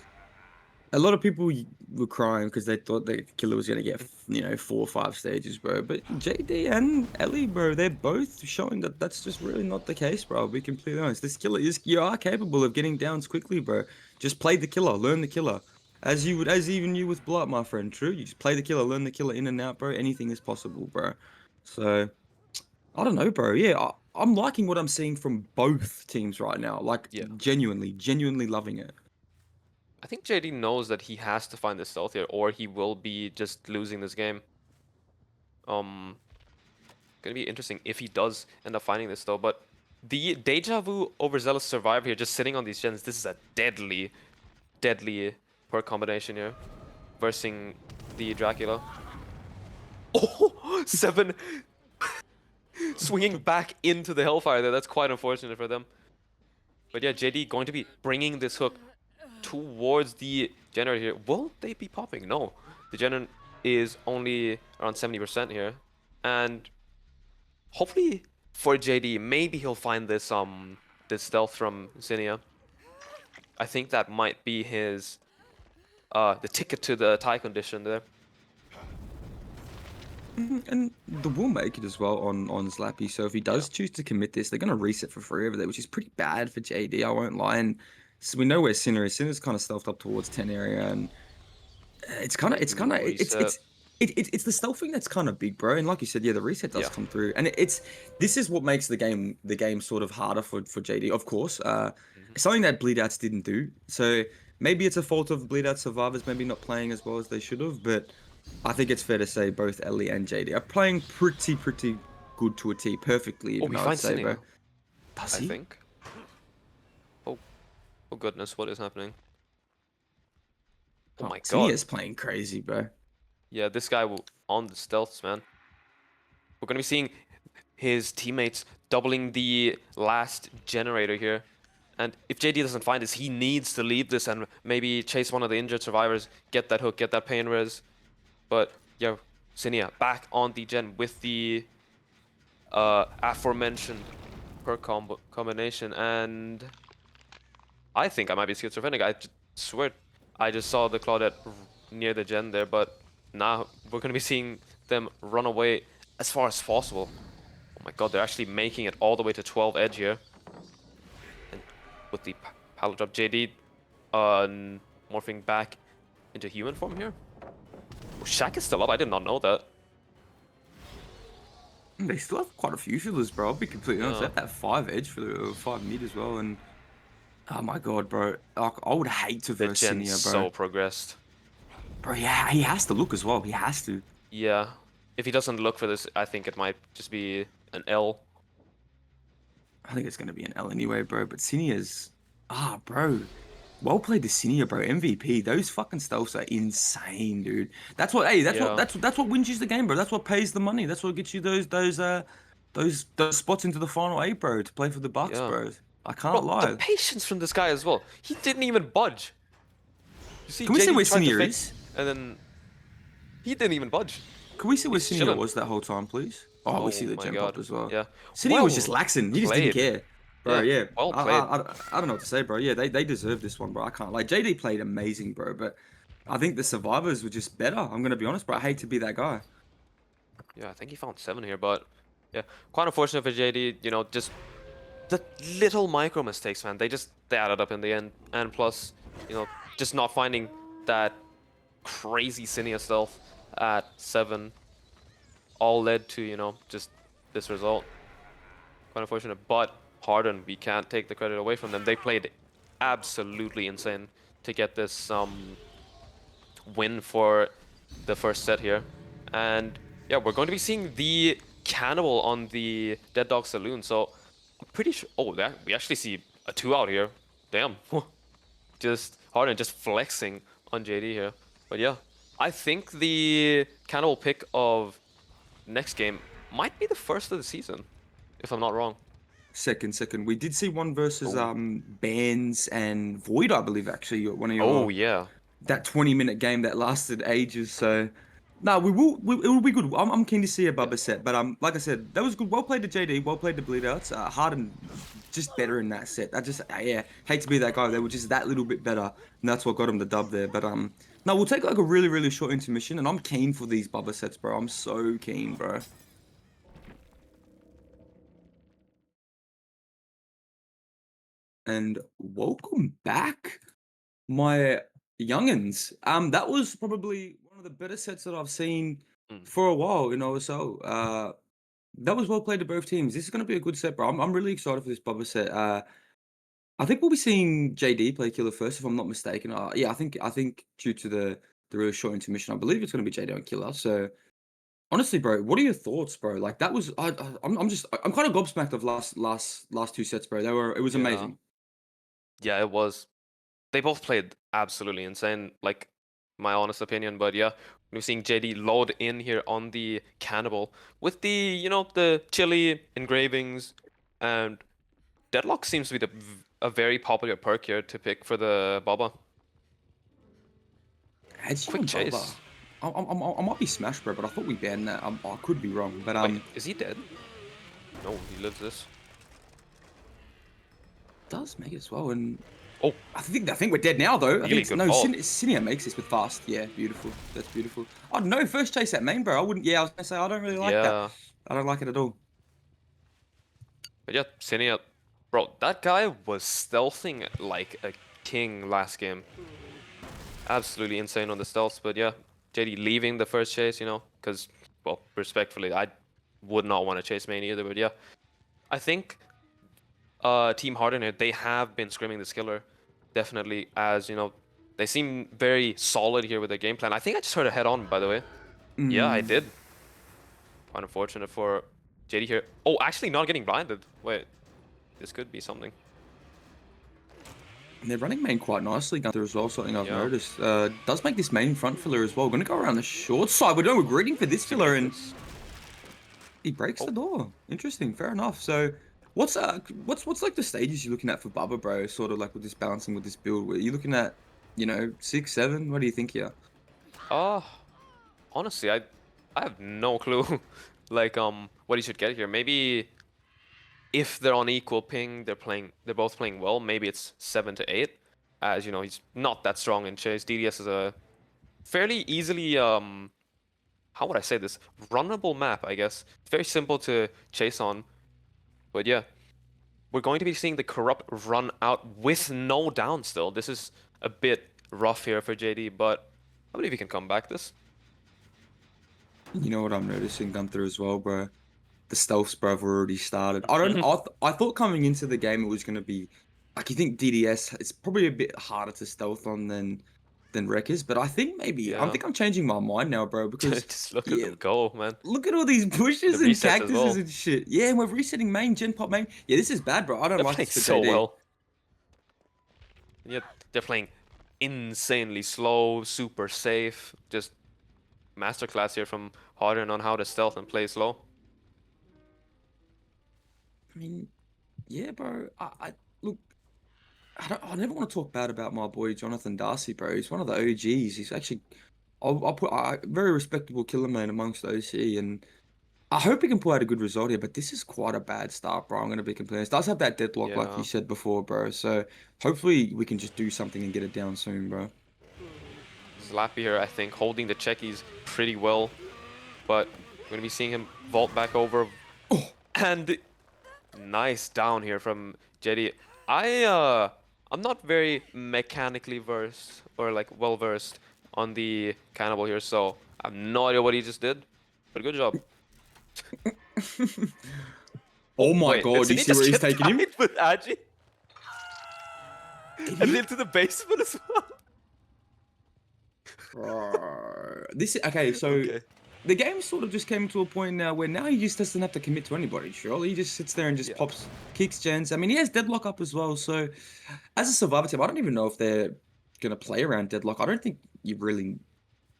a lot of people were crying because they thought the killer was gonna get, 4 or 5 stages, bro. But JD and Ellie, bro, they're both showing that that's just really not the case, bro. I'll be completely honest. This killer you are capable of getting downs quickly, bro. Just play the killer, learn the killer, as even you with Blood, my friend. True, you just play the killer, learn the killer in and out, bro. Anything is possible, bro. So I don't know, bro. Yeah, I'm liking what I'm seeing from both teams right now. Like, Yeah. genuinely loving it. I think JD knows that he has to find the stealth here, or he will be just losing this game. Gonna be interesting if he does end up finding this though. But the Deja Vu Overzealous Survivor here, just sitting on these gens, this is a deadly perk combination here, versing the Dracula. Oh, 7 swinging back into the Hellfire there. That's quite unfortunate for them. But yeah, JD going to be bringing this hook towards the generator here. Will they be popping? No. The generator is only around 70% here. And hopefully for JD, maybe he'll find this this stealth from Zinnia. I think that might be his the ticket to the tie condition there. And the will make it as well on Slappy. So if he does choose to commit this, they're gonna reset for free over there, which is pretty bad for JD. I won't lie. And so we know where Sinner is. Sinner's kind of stealthed up towards 10 area, and it's kind of it's Reset. the stealthing that's kind of big, bro. And like you said, yeah, the reset does Yeah. come through, and this is what makes the game sort of harder for JD. Of course, something that Bleedouts didn't do. So maybe it's a fault of Bleedout survivors, maybe not playing as well as they should have, but I think it's fair to say both Ellie and JD are playing pretty good to a T, perfectly Oh, even, he I would finds say, Cinia, bro. Does I he? think. Oh, oh goodness, what is happening? Oh Oh, my god. Sinia's playing crazy, bro. Yeah, this guy will on the stealths, man. We're gonna be seeing his teammates doubling the last generator here. And if JD doesn't find this, he needs to leave this and maybe chase one of the injured survivors, get that hook, get that pain res. But yeah, Cinia back on the gen with the aforementioned perk combination, and I think I might be schizophrenic. I swear I just saw the Claudette near the gen there, but now we're gonna be seeing them run away as far as possible. Oh my god, they're actually making it all the way to 12 edge here. And with the pallet drop, JD morphing back into human form here. Oh, Shaq is still up. I did not know that. They still have quite a few fillers, bro. I'll be completely honest. They Yeah, have that 5 edge for the 5 mid as well. And oh my god, bro. Like, I would hate to the verse gen's Cinia, bro. so progressed. Bro, yeah, he has to look as well. He has to. Yeah, if he doesn't look for this, I think it might just be an L. I think it's going to be an L anyway, bro. But Cinia's... bro. Well played to Cinia, bro. MVP. Those fucking stealths are insane, dude. That's what... Hey, Yeah, that's what wins you the game, bro. That's what pays the money. That's what gets you those spots into the final 8, bro. To play for the Bucks, yeah. bro. I can't Bro, the lie. patience from this guy as well. He didn't even budge. You see, Can we see JD where tried to Cinia fake, is? and then he didn't even budge. Can we see where He's Cinia chilling. was that whole time, please? Oh, we see Oh the my gem pop god. as well. Yeah. Cinia was just Well laxing. He just didn't played. care. Bro, Yeah. yeah. Well played. I don't know what to say, bro. Yeah, they deserve this one, bro. I can't. Like, JD played amazing, bro. But I think the survivors were just better. I'm going to be honest, bro. I hate to be that guy. Yeah, I think he found 7 here, but yeah, quite unfortunate for JD. You know, just the little micro mistakes, man. They added up in the end, and plus, you know, just not finding that crazy Cinia stealth at 7 all led to, you know, just this result. Quite unfortunate, but Harden, we can't take the credit away from them. They played absolutely insane to get this win for the first set here. And yeah, we're going to be seeing the cannibal on the Dead Dog Saloon. So I'm pretty sure. Oh, that we actually see a 2 out here. Damn. Just Harden just flexing on JD here. But yeah, I think the cannibal pick of next game might be the first of the season, if I'm not wrong. Second. We did see one versus Oh. Bands and Void, I believe, actually. One of Oh your yeah. that 20-minute game that lasted ages. So, no, it will be good. I'm keen to see a Yeah. Bubba set, but like I said, that was good. Well played to JD. Well played to Bleedouts. Harden, just better in that set. I just yeah, hate to be that guy. They were just that little bit better, and that's what got him the dub there. But no, we'll take like a really short intermission, and I'm keen for these Bubba sets, bro. I'm so keen, bro. And welcome back, my youngins. That was probably one of the better sets that I've seen Mm. for a while, you know. So, that was well played to both teams. This is going to be a good set, bro. I'm really excited for this Bubba set. I think we'll be seeing JD play Killer first, if I'm not mistaken. Yeah, I think due to the really short intermission, I believe it's going to be JD on Killer. So, honestly, bro, what are your thoughts, bro? Like that was, I'm kind of gobsmacked of last 2 sets, bro. It was Yeah. amazing. Yeah, it was. They both played absolutely insane, like my honest opinion. But yeah, we're seeing JD load in here on the cannibal with the, you know, the chili engravings, and Deadlock seems to be a very popular perk here to pick for the Baba. Heads you Quick on Bubba. chase. I might be Smash, bro, but I thought we banned that. I could be wrong, but Wait, is he dead? No, he lives this. does make it as well. And Oh, I think we're dead now, though. I really think good no, fault. Cinia makes this with fast. Yeah, beautiful. That's beautiful. Oh no, first chase at main, bro. I wouldn't. Yeah, I was gonna say I don't really like that. Yeah. I don't like it at all. But yeah, Cinia, bro, that guy was stealthing like a king last game. Absolutely insane on the stealths, but yeah, JD leaving the first chase, you know, because, well, respectfully, I would not want to chase main either, but yeah. I think Team Harden here, they have been scrimming this killer, definitely, as, you know, they seem very solid here with their game plan. I think I just heard a head-on, by the way. Yeah, I Mm, did. Quite unfortunate for JD here. Oh, actually not getting blinded. Wait, this could be something. And they're running main quite nicely, Gunther, as well, something I've Yeah. noticed. Does make this main front filler as well. Going to go around the short side. We're greeting for this Does he filler, make and this? he breaks the Oh, door. Interesting, fair enough. So, what's like the stages you're looking at for Bubba, bro? Sort of like with this balancing with this build. Are you looking at, 6, 7? What do you think here? uh, honestly, I have no clue. Like, what he should get here. Maybe if they're on equal ping, they're both playing well. Maybe it's 7 to 8. As you know, he's not that strong in chase. DDS is a fairly easily, how would I say this? Runnable map, I guess. It's very simple to chase on. But yeah, we're going to be seeing the corrupt run out with no down still. This is a bit rough here for JD, but I believe he can come back this. You know what I'm noticing, Gunther, as well, bro? The stealths, bro, have already started. I thought coming into the game it was gonna be like, you think DDS. It's probably a bit harder to stealth on than Wreckers, but I think maybe Yeah. I'm changing my mind now, bro. Because Just look at yeah, them go, man. look at all these bushes The and resets as cactuses well. and shit. Yeah, and we're resetting main, gen pop main. Yeah, this is bad, bro. I don't They're like playing this for so JD. well. And yet they're playing insanely slow, super safe. Just masterclass here from Harden on how to stealth and play slow. I mean, yeah, bro. I look. I never want to talk bad about my boy Jonathan Darcy, bro. He's one of the OGs. He's actually, I'll put very respectable killer man amongst OC, and I hope he can pull out a good result here. But this is quite a bad start, bro. I'm gonna be completely honest. Does have that deadlock, like you Yeah. said before, bro. So hopefully we can just do something and get it down soon, bro. Slappy here, I think, holding the checkies pretty well. But we're going to be seeing him vault back over. Oh, And nice down here from Jetty. I'm not very mechanically versed or like well versed on the cannibal here, so I have no idea what he just did. But good job. oh my Wait, God! did You he see where just he's get taking him? tied with Agi? Did And he? into the basement as well? Bro. This is okay. So Okay. the game sort of just came to a point now where now he just doesn't have to commit to anybody. Surely he just sits there and just Yeah. pops kicks gens. I mean, he has deadlock up as well. So as a survivor team, I don't even know if they're gonna play around deadlock. I don't think you really.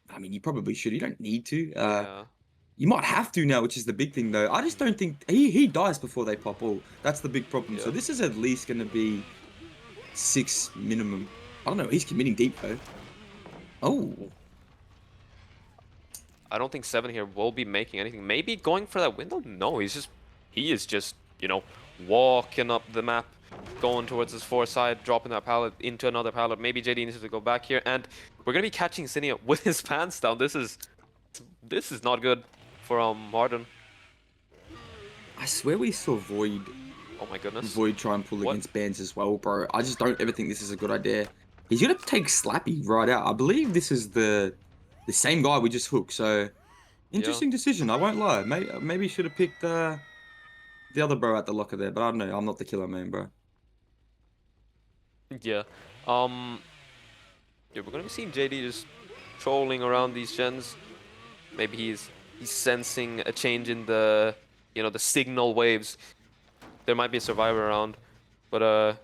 I mean, you probably should. You don't need to. Yeah. You might have to now, which is the big thing though. I just don't think he dies before they pop all. That's the big problem. So Yeah. this is at least gonna be 6 minimum. I don't know. He's committing deep though. Oh. I don't think 7 here will be making anything. Maybe going for that window? No, he is just, you know, walking up the map, going towards his foresight, dropping that pallet into another pallet. Maybe JD needs to go back here, and we're gonna be catching Cinia with his pants down. This is not good for Harden. I swear we saw Oh my goodness. Void try and pull What? against Bands as well, bro. I just don't ever think this is a good idea. He's gonna take Slappy right out. I believe this is the same guy we just hooked. So interesting decision. I won't lie. Maybe should have picked the other bro at the locker there. But I don't know. I'm not the killer man, bro. Yeah. Yeah, we're gonna be seeing JD just trolling around these gens. Maybe he's sensing a change in the, you know, the signal waves. There might be a survivor around, but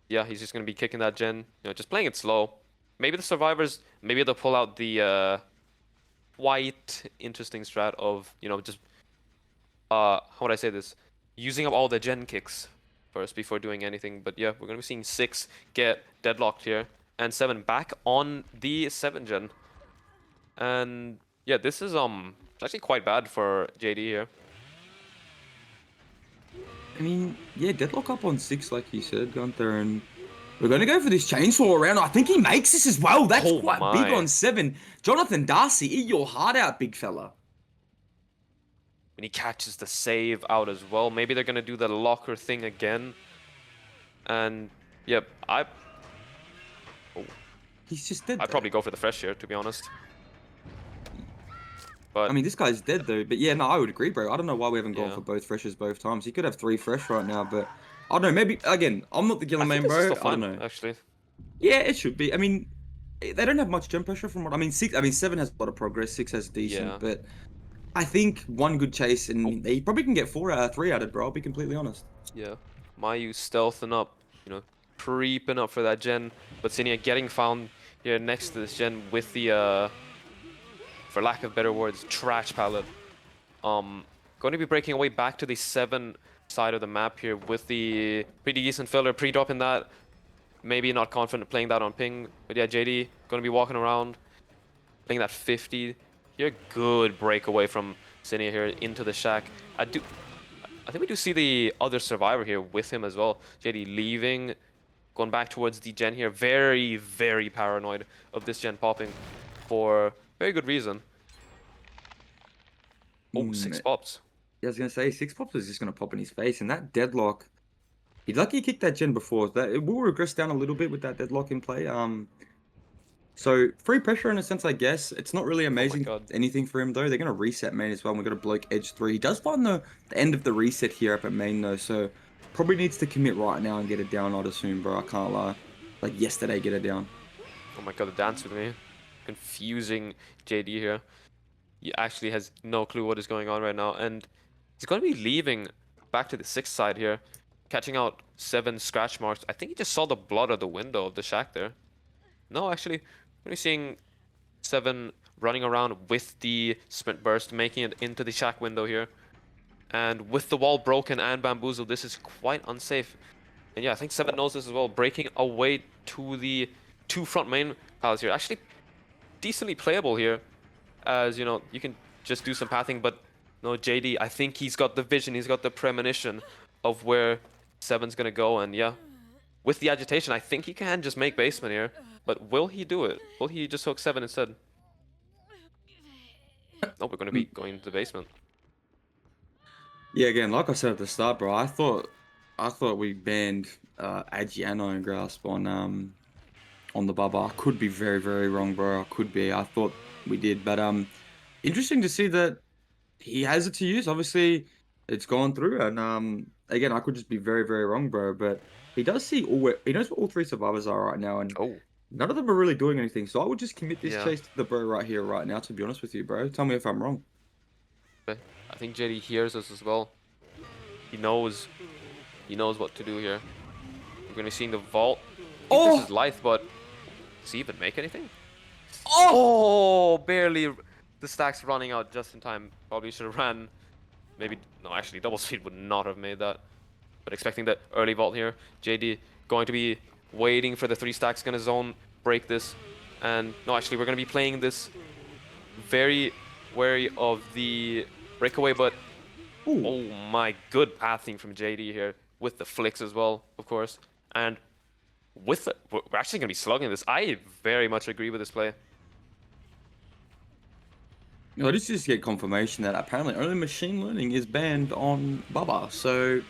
yeah, he's just gonna be kicking that gen. You know, just playing it slow. Maybe the survivors, maybe they'll pull out the quite interesting strat of, you know, just how would I say this? Using up all the gen kicks first before doing anything. But yeah, we're gonna be seeing 6 get deadlocked here and 7 back on the 7 gen. And yeah, this is it's actually quite bad for JD here. I mean, yeah, deadlock up on 6, like you said, Gunther, and we're gonna go for this chainsaw round. I think he makes this as well. That's Oh quite big my. on 7. Jonathan Darcy, eat your heart out, big fella. When he catches the save out as well. Maybe they're gonna do the locker thing again. And yep, He's just dead. I'd though. probably go for the fresh here, to be honest. But I mean, this guy's dead though. But yeah, no, I would agree, bro. I don't know why we haven't gone yeah. for both freshes both times. He could have 3 fresh right now, but I don't know. Maybe again, I'm not the killer I think man, this is bro. still I don't fine, know. actually. Yeah, it should be. I mean, they don't have much jump pressure from what I mean. 6. I mean, 7 has a lot of progress. 6 has decent, Yeah. but I think one good chase Oh, and he probably can get 3 out of it, bro. I'll be completely honest. yeah. Mayu stealthing up, you know, creeping up for that gen. But Cinia getting found here next to this gen with the, for lack of better words, trash palette. Um, Going to be breaking away back to the 7 side of the map here with the pretty decent filler, pre-dropping that. Maybe not confident playing that on ping, but yeah, JD going to be walking around, playing that 50. Here, good breakaway from Cinia here into the shack. I think we do see the other survivor here with him as well. JD leaving, going back towards the gen here. Very, very paranoid of this gen popping for very good reason. Oh, Mm, 6 pops. I was gonna say 6 pops is just gonna pop in his face, and that deadlock. He's lucky he kicked that gen before. That it will regress down a little bit with that deadlock in play. So free pressure in a sense, I guess. It's not really Oh my amazing god. anything for him though. They're gonna reset main as well. And we've got a bloke edge 3. He does find the end of the reset here up at main though, so probably needs to commit right now and get it down, I'd assume, bro. I can't lie. Like yesterday, get it down. Oh my god, the dance with me. Confusing JD here. He actually has no clue what is going on right now. And he's going to be leaving back to the 6th side here. Catching out 7 scratch marks. I think he just saw the blood of the window of the shack there. No, actually, we're seeing 7 running around with the sprint burst, making it into the shack window here. And with the wall broken and bamboozled, this is quite unsafe. And yeah, I think 7 knows this as well. Breaking away to the 2 front main palace here. Actually, decently playable here. As, you know, you can just do some pathing, but no, JD, I think he's got the vision, he's got the premonition of where 7's gonna go. And yeah, with the agitation, I think he can just make basement here. But will he do it? Will he just hook 7 instead? No, we're gonna be Mm, going to the basement. Yeah, again, like I said at the start, bro, I thought we banned Agi and Iron Grasp on the Bubba. I could be very, very wrong, bro. I could be. I thought we did, but interesting to see that he has it to use. Obviously, it's gone through, and again, I could just be very, very wrong, bro. But he knows what all 3 survivors are right now, and Oh, none of them are really doing anything. So I would just commit this yeah. chase to the bro right here, right now. To be honest with you, bro, tell me if I'm wrong. Okay. I think JD hears us as well. He knows what to do here. We're gonna be seeing the vault. I think this is Oh, Lithe, but does he even make anything? oh! Oh, barely. The stack's running out just in time. Probably should have ran. Maybe, no, actually, double speed would not have made that. But expecting the early vault here. JD going to be waiting for the 3 stacks, gonna zone, break this. And no, actually, we're gonna be playing this very wary of the breakaway, but Ooh. oh my, good pathing from JD here with the flicks as well, of course. And with the, we're actually gonna be slugging this. I very much agree with this play. No, this just get confirmation that apparently only machine learning is banned on Baba. So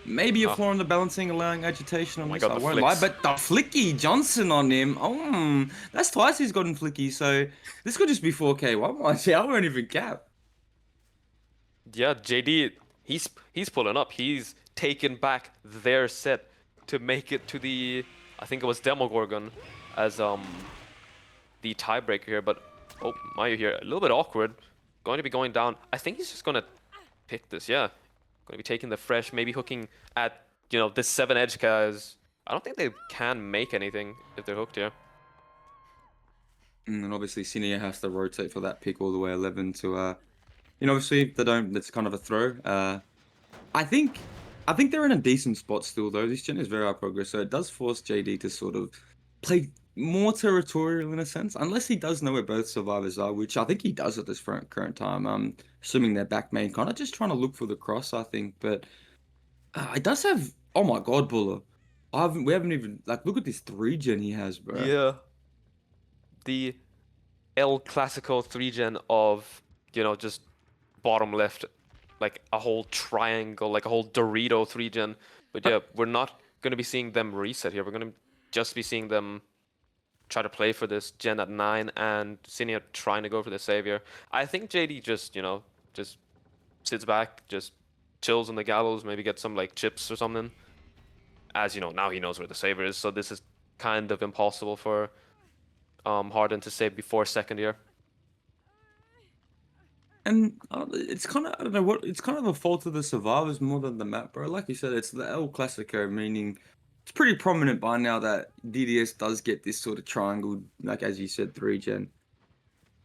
maybe a Ah, flaw in the balancing, allowing agitation oh on my this. god, I the won't lie, flicks. but the Flicky Johnson on him. That's twice he's gotten Flicky. So this could just be 4K. Why won't I won't even cap. Yeah, JD, he's pulling up. He's taken back their set to make it to the, I think it was Demogorgon as the tiebreaker here. But oh, Mayu here, a little bit awkward. Going to be going down. I think he's just gonna pick this. Yeah, going to be taking the fresh, maybe hooking at, you know, this 7 edge, cause I don't think they can make anything if they're hooked here. And obviously Senior has to rotate for that pick all the way 11 to obviously if they don't, that's kind of a throw. I think I think they're in a decent spot still though. This gen is very high progress, so it does force JD to sort of play more territorial in a sense, unless he does know where both survivors are, which I think he does at this current time. Assuming they're back main, kind of just trying to look for the cross, I think. But it does have. Oh my God, Buller! We haven't even like look at this 3 gen he has, bro. Yeah. The El Clasico 3 gen of, you know, just bottom left, like a whole triangle, like a whole Dorito 3 gen. But yeah, we're not going to be seeing them reset here. We're going to just be seeing them try to play for this gen at 9 and Cinia trying to go for the savior. I think JD just, you know, just sits back, just chills on the gallows, maybe get some like chips or something. As you know, now he knows where the savior is, so this is kind of impossible for Harden to save before second year. And it's kind of, I don't know what, it's kind of a fault of the survivors more than the map, bro. Like you said, it's the El Clasico, meaning it's pretty prominent by now that DDS does get this sort of triangle, like as you said, 3 gen.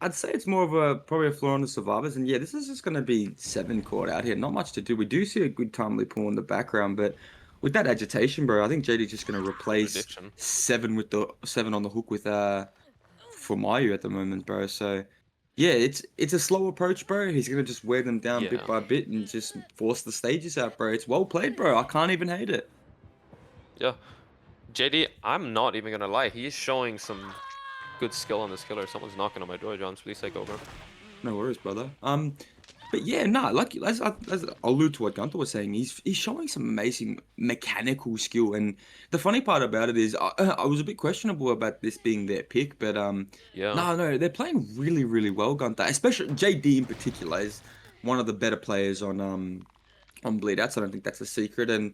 I'd say it's more of a probably a flaw on the survivors. And yeah, this is just going to be 7 court out here. Not much to do. We do see a good timely pull in the background, but with that agitation, bro, I think JD's just going to replace Prediction. 7 on the hook with for Mayu at the moment, bro. So yeah, it's a slow approach, bro. He's gonna just wear them down bit Yeah. by bit and just force the stages out, bro. It's well played, bro. I can't even hate it. Yeah. JD, I'm not even gonna lie. He's showing some good skill on this killer. Someone's knocking on my door, John. Please take over. No worries, brother. But yeah, nah, like as I allude to what Gunther was saying, he's showing some amazing mechanical skill, and the funny part about it is, I was a bit questionable about this being their pick, but Yeah. no, they're playing really, really well, Gunther. Especially JD in particular is one of the better players on Bleedout. So I don't think that's a secret, and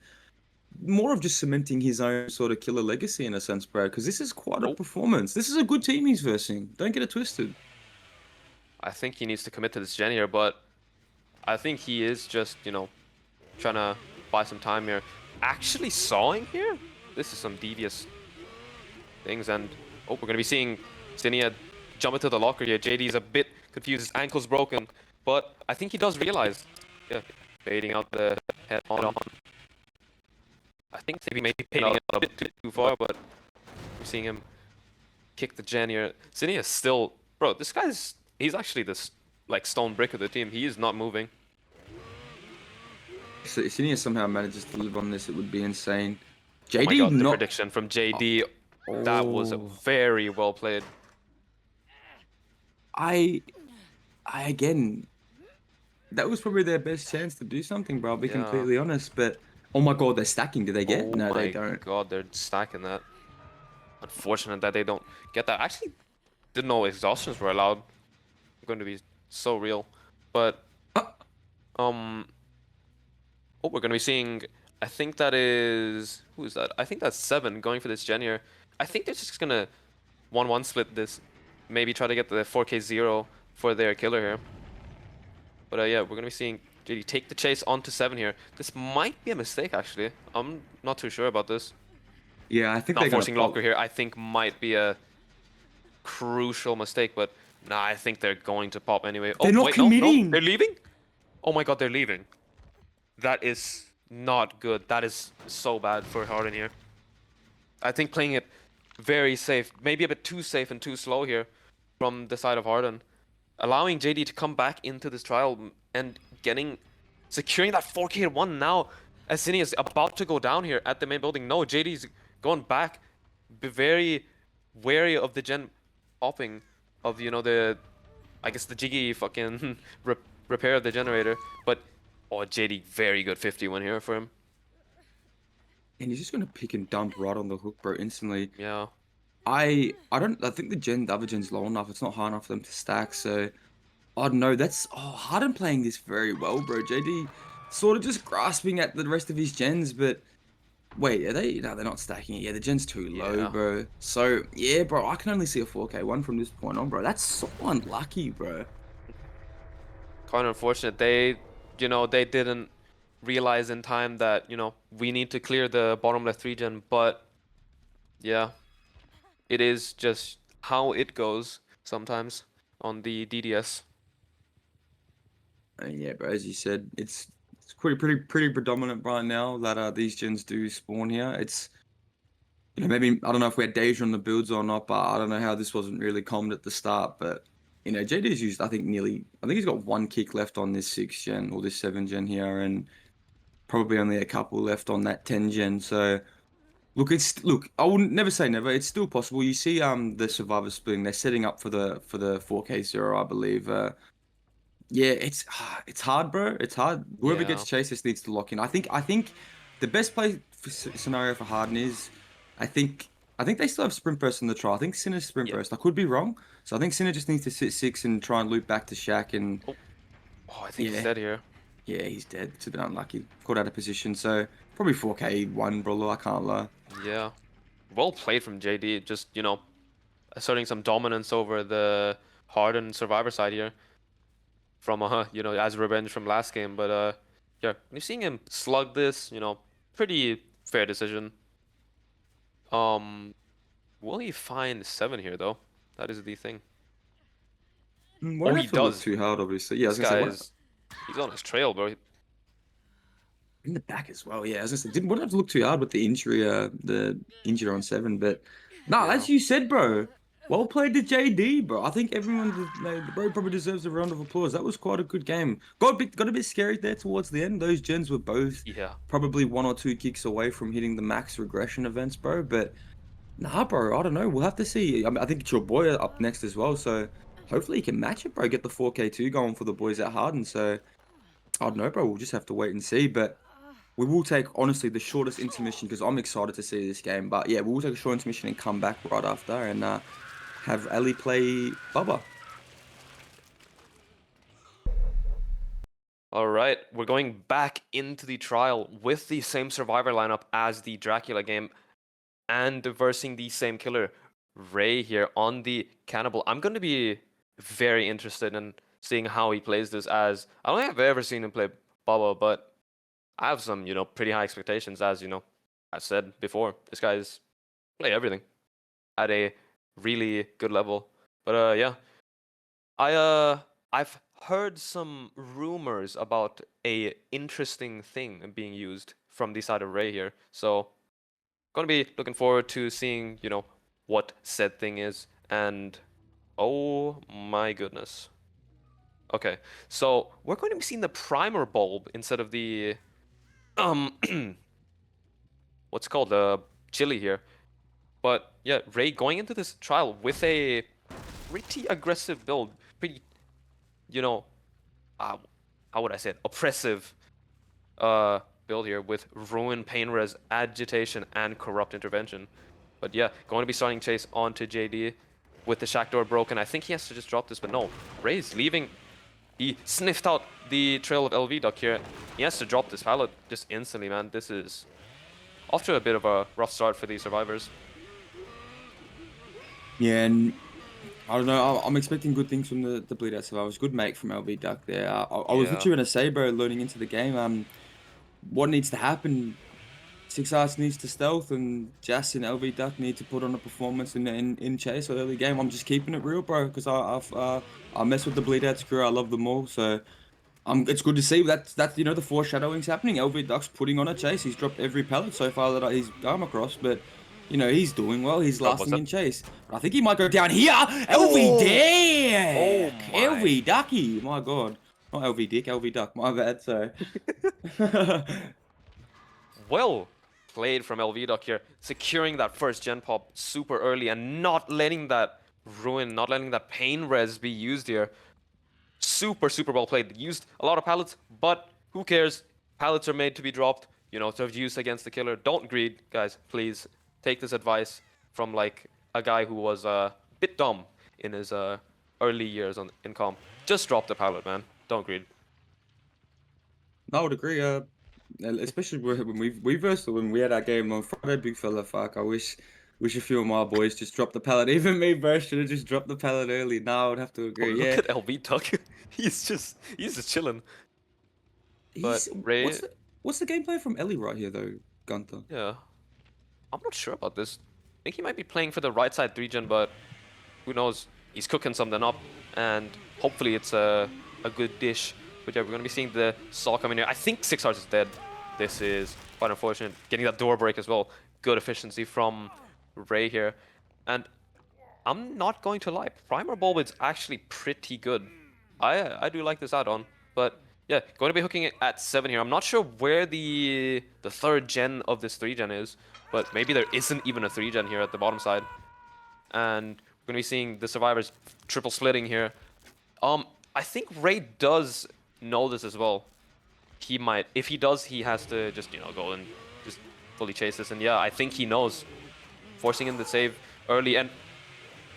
more of just cementing his own sort of killer legacy in a sense, bro. Because this is quite a Oh, performance. This is a good team he's versing. Don't get it twisted. I think he needs to commit to this gen here, but I think he is just, trying to buy some time here. Actually sawing here? This is some devious things, and oh, we're gonna be seeing Zinnia jump into the locker here. JD's a bit confused, his ankle's broken, but I think he does realize. Yeah, baiting out the head on. I think maybe baiting it a bit too far, but we're seeing him kick the gen here. Zinnia is still, bro. This he's actually this like stone brick of the team. He is not moving. So if Senior somehow manages to live on this, it would be insane. Oh my JD god, the not. prediction from JD. That was Oh, very well played. I, I again. That was probably their best chance to do something, bro. I'll be Yeah. completely honest. But oh my god, they're stacking. Do they get? Oh No, they my don't. god, they're stacking that. Unfortunate that they don't get that. Actually, didn't know exhaustions were allowed. Going to be so real. But Ah, um oh, we're gonna be seeing, I think that is, who is that? I think that's 7 going for this gen here. I think they're just gonna 1-1 split this. Maybe try to get the 4K0 for their killer here. But yeah, we're gonna be seeing JD take the chase onto 7 here. This might be a mistake actually. I'm not too sure about this. yeah, I think Not they're gonna forcing locker pop. here, I think might be a crucial mistake, but nah, I think they're going to pop anyway. They're Oh, not wait, no, no, they're committing. leaving? Oh my god, they're leaving. That is not good. That is so bad for Harden here. I think playing it very safe, maybe a bit too safe and too slow here from the side of Harden. Allowing JD to come back into this trial and securing that 4K1 now. As Cine is about to go down here at the main building. No, JD's going back. Be very wary of the gen popping of, I guess the jiggy fucking repair of the generator. But, oh, JD, very good 51 here for him. And he's just gonna pick and dump right on the hook, bro, instantly. Yeah. I think the other gen's low enough. It's not high enough for them to stack. So I don't know. Harden playing this very well, bro. JD sort of just grasping at the rest of his gens, but wait, are they? No, they're not stacking it. Yeah, the gen's too low, Yeah. bro. So yeah, bro, I can only see a 4K1 from this point on, bro. That's so unlucky, bro. Kind of unfortunate. They didn't realize in time that, we need to clear the bottom left region, but yeah, it is just how it goes sometimes on the DDS. And yeah, bro, as you said, it's pretty predominant right now that these gens do spawn here. It's maybe I don't know if we had Deja on the builds or not, but I don't know how this wasn't really common at the start. But JD's used I think he's got 1 kick left on this 6 gen or this 7 gen here, and probably only a couple left on that 10 gen. So look, I wouldn't never say never. It's still possible. You see the survivors splitting, they're setting up for the 4K0, I believe. Yeah, it's hard, bro. It's hard. Whoever Yeah. gets chased just needs to lock in. I think the best play scenario for Harden is, I think I think they still have sprint burst in the trial. I think Sinner's sprint Yep. burst. I could be wrong. So I think Sinner just needs to sit 6 and try and loop back to Shaq. And Oh, oh, I think he's yeah, dead here. yeah, he's dead. It's a bit unlucky. Caught out of position. So probably 4K1, bro. I can't lie. Yeah. Well played from JD. Just, asserting some dominance over the Harden survivor side here. from as revenge from last game. But yeah, you're seeing him slug this, pretty fair decision. Um, will he find 7 here though? That is the thing. Oh, Won't he have to look does. too hard, obviously. Yeah, I was This gonna say, guy what he's on his trail, bro. in the back as well. Yeah, I was gonna say, wouldn't have to look too hard with the injury on 7. But no, Yeah. as you said, bro, well played to JD, bro. I think everyone, the bro probably deserves a round of applause. That was quite a good game. Got a bit scary there towards the end. Those gens were both Yeah. probably 1 or 2 kicks away from hitting the max regression events, bro. But nah, bro, I don't know. We'll have to see. I mean, I think it's your boy up next as well. So hopefully he can match it, bro. Get the 4K2 going for the boys at Harden. So I don't know, bro. We'll just have to wait and see. But we will take, honestly, the shortest intermission because I'm excited to see this game. But yeah, we'll take a short intermission and come back right after and have Ali play Bubba. All right, we're going back into the trial with the same survivor lineup as the Dracula game and versing the same killer, Ray here on the Cannibal. I'm going to be very interested in seeing how he plays this, as I don't think I've ever seen him play Bubba, but I have some, pretty high expectations, as, I said before. This guy's play everything at a really good level. But yeah, I've heard some rumors about a interesting thing being used from the side of Ray here. So gonna be looking forward to seeing, what said thing is. And oh my goodness. Okay, so we're going to be seeing the primer bulb instead of the um what's it called, the chili here. But yeah, Ray going into this trial with a pretty aggressive build, pretty, you know, uh, how would I say it, oppressive build here with Ruin, Pain Res, Agitation, and Corrupt Intervention. But yeah, going to be starting chase onto JD with the shack door broken. I think he has to just drop this, but no. Ray's leaving. He sniffed out the trail of LV Duck here. He has to drop this pallet just instantly, man. This is off to a bit of a rough start for these survivors. Yeah, and I don't know. I'm expecting good things from the Bleedout survivors. Good mate from LV Duck there. I was Yeah. literally gonna say, bro, learning into the game. What needs to happen? Six Arts needs to stealth, and Jas and LV Duck need to put on a performance in chase or early game. I'm just keeping it real, bro, because I mess with the Bleed Out crew. I love them all, so it's good to see that's the foreshadowing's happening. LV Duck's putting on a chase. He's dropped every pellet so far that he's come across, but he's doing well. He's Oh, what's lasting up? in chase. But I think he might go down here. LV Oh! Oh Dick, my. LV Ducky. My God, not LV Dick, LV Duck. My bad. So. Well played from LV here, securing that first gen pop super early and not letting that ruin, not letting that pain res be used here. Super, super well played. Used a lot of pallets, but who cares? Pallets are made to be dropped, to use against the killer. Don't greed, guys. Please take this advice from like a guy who was a bit dumb in his early years in comp. Just drop the pallet, man. Don't greed. I would agree. Especially when we versed when we had our game on Friday, big fella. Fuck, I wish a few of my boys just dropped the pallet. Even me, bro, should have just dropped the pallet early. Now I would have to Oh, agree. look Yeah, at LV Tuck. he's just chilling. But he's Ray, what's the gameplay from Ellie right here though, Gunther? yeah, I'm not sure about this. I think he might be playing for the right side 3-gen, but who knows? He's cooking something up, and hopefully it's a good dish. But yeah, we're gonna be seeing the Saw coming here. I think 6 Hearts is dead. This is quite unfortunate. Getting that door break as well. Good efficiency from Ray here. And I'm not going to lie, Primer Bulb is actually pretty good. I do like this add-on, but yeah, going to be hooking it at 7 here. I'm not sure where the 3rd gen of this 3-gen is, but maybe there isn't even a 3-gen here at the bottom side. And we're going to be seeing the survivors triple splitting here. I think Ray does know this as well. He might, if he does, he has to just, go and just fully chase this. And yeah, I think he knows. Forcing in the save early and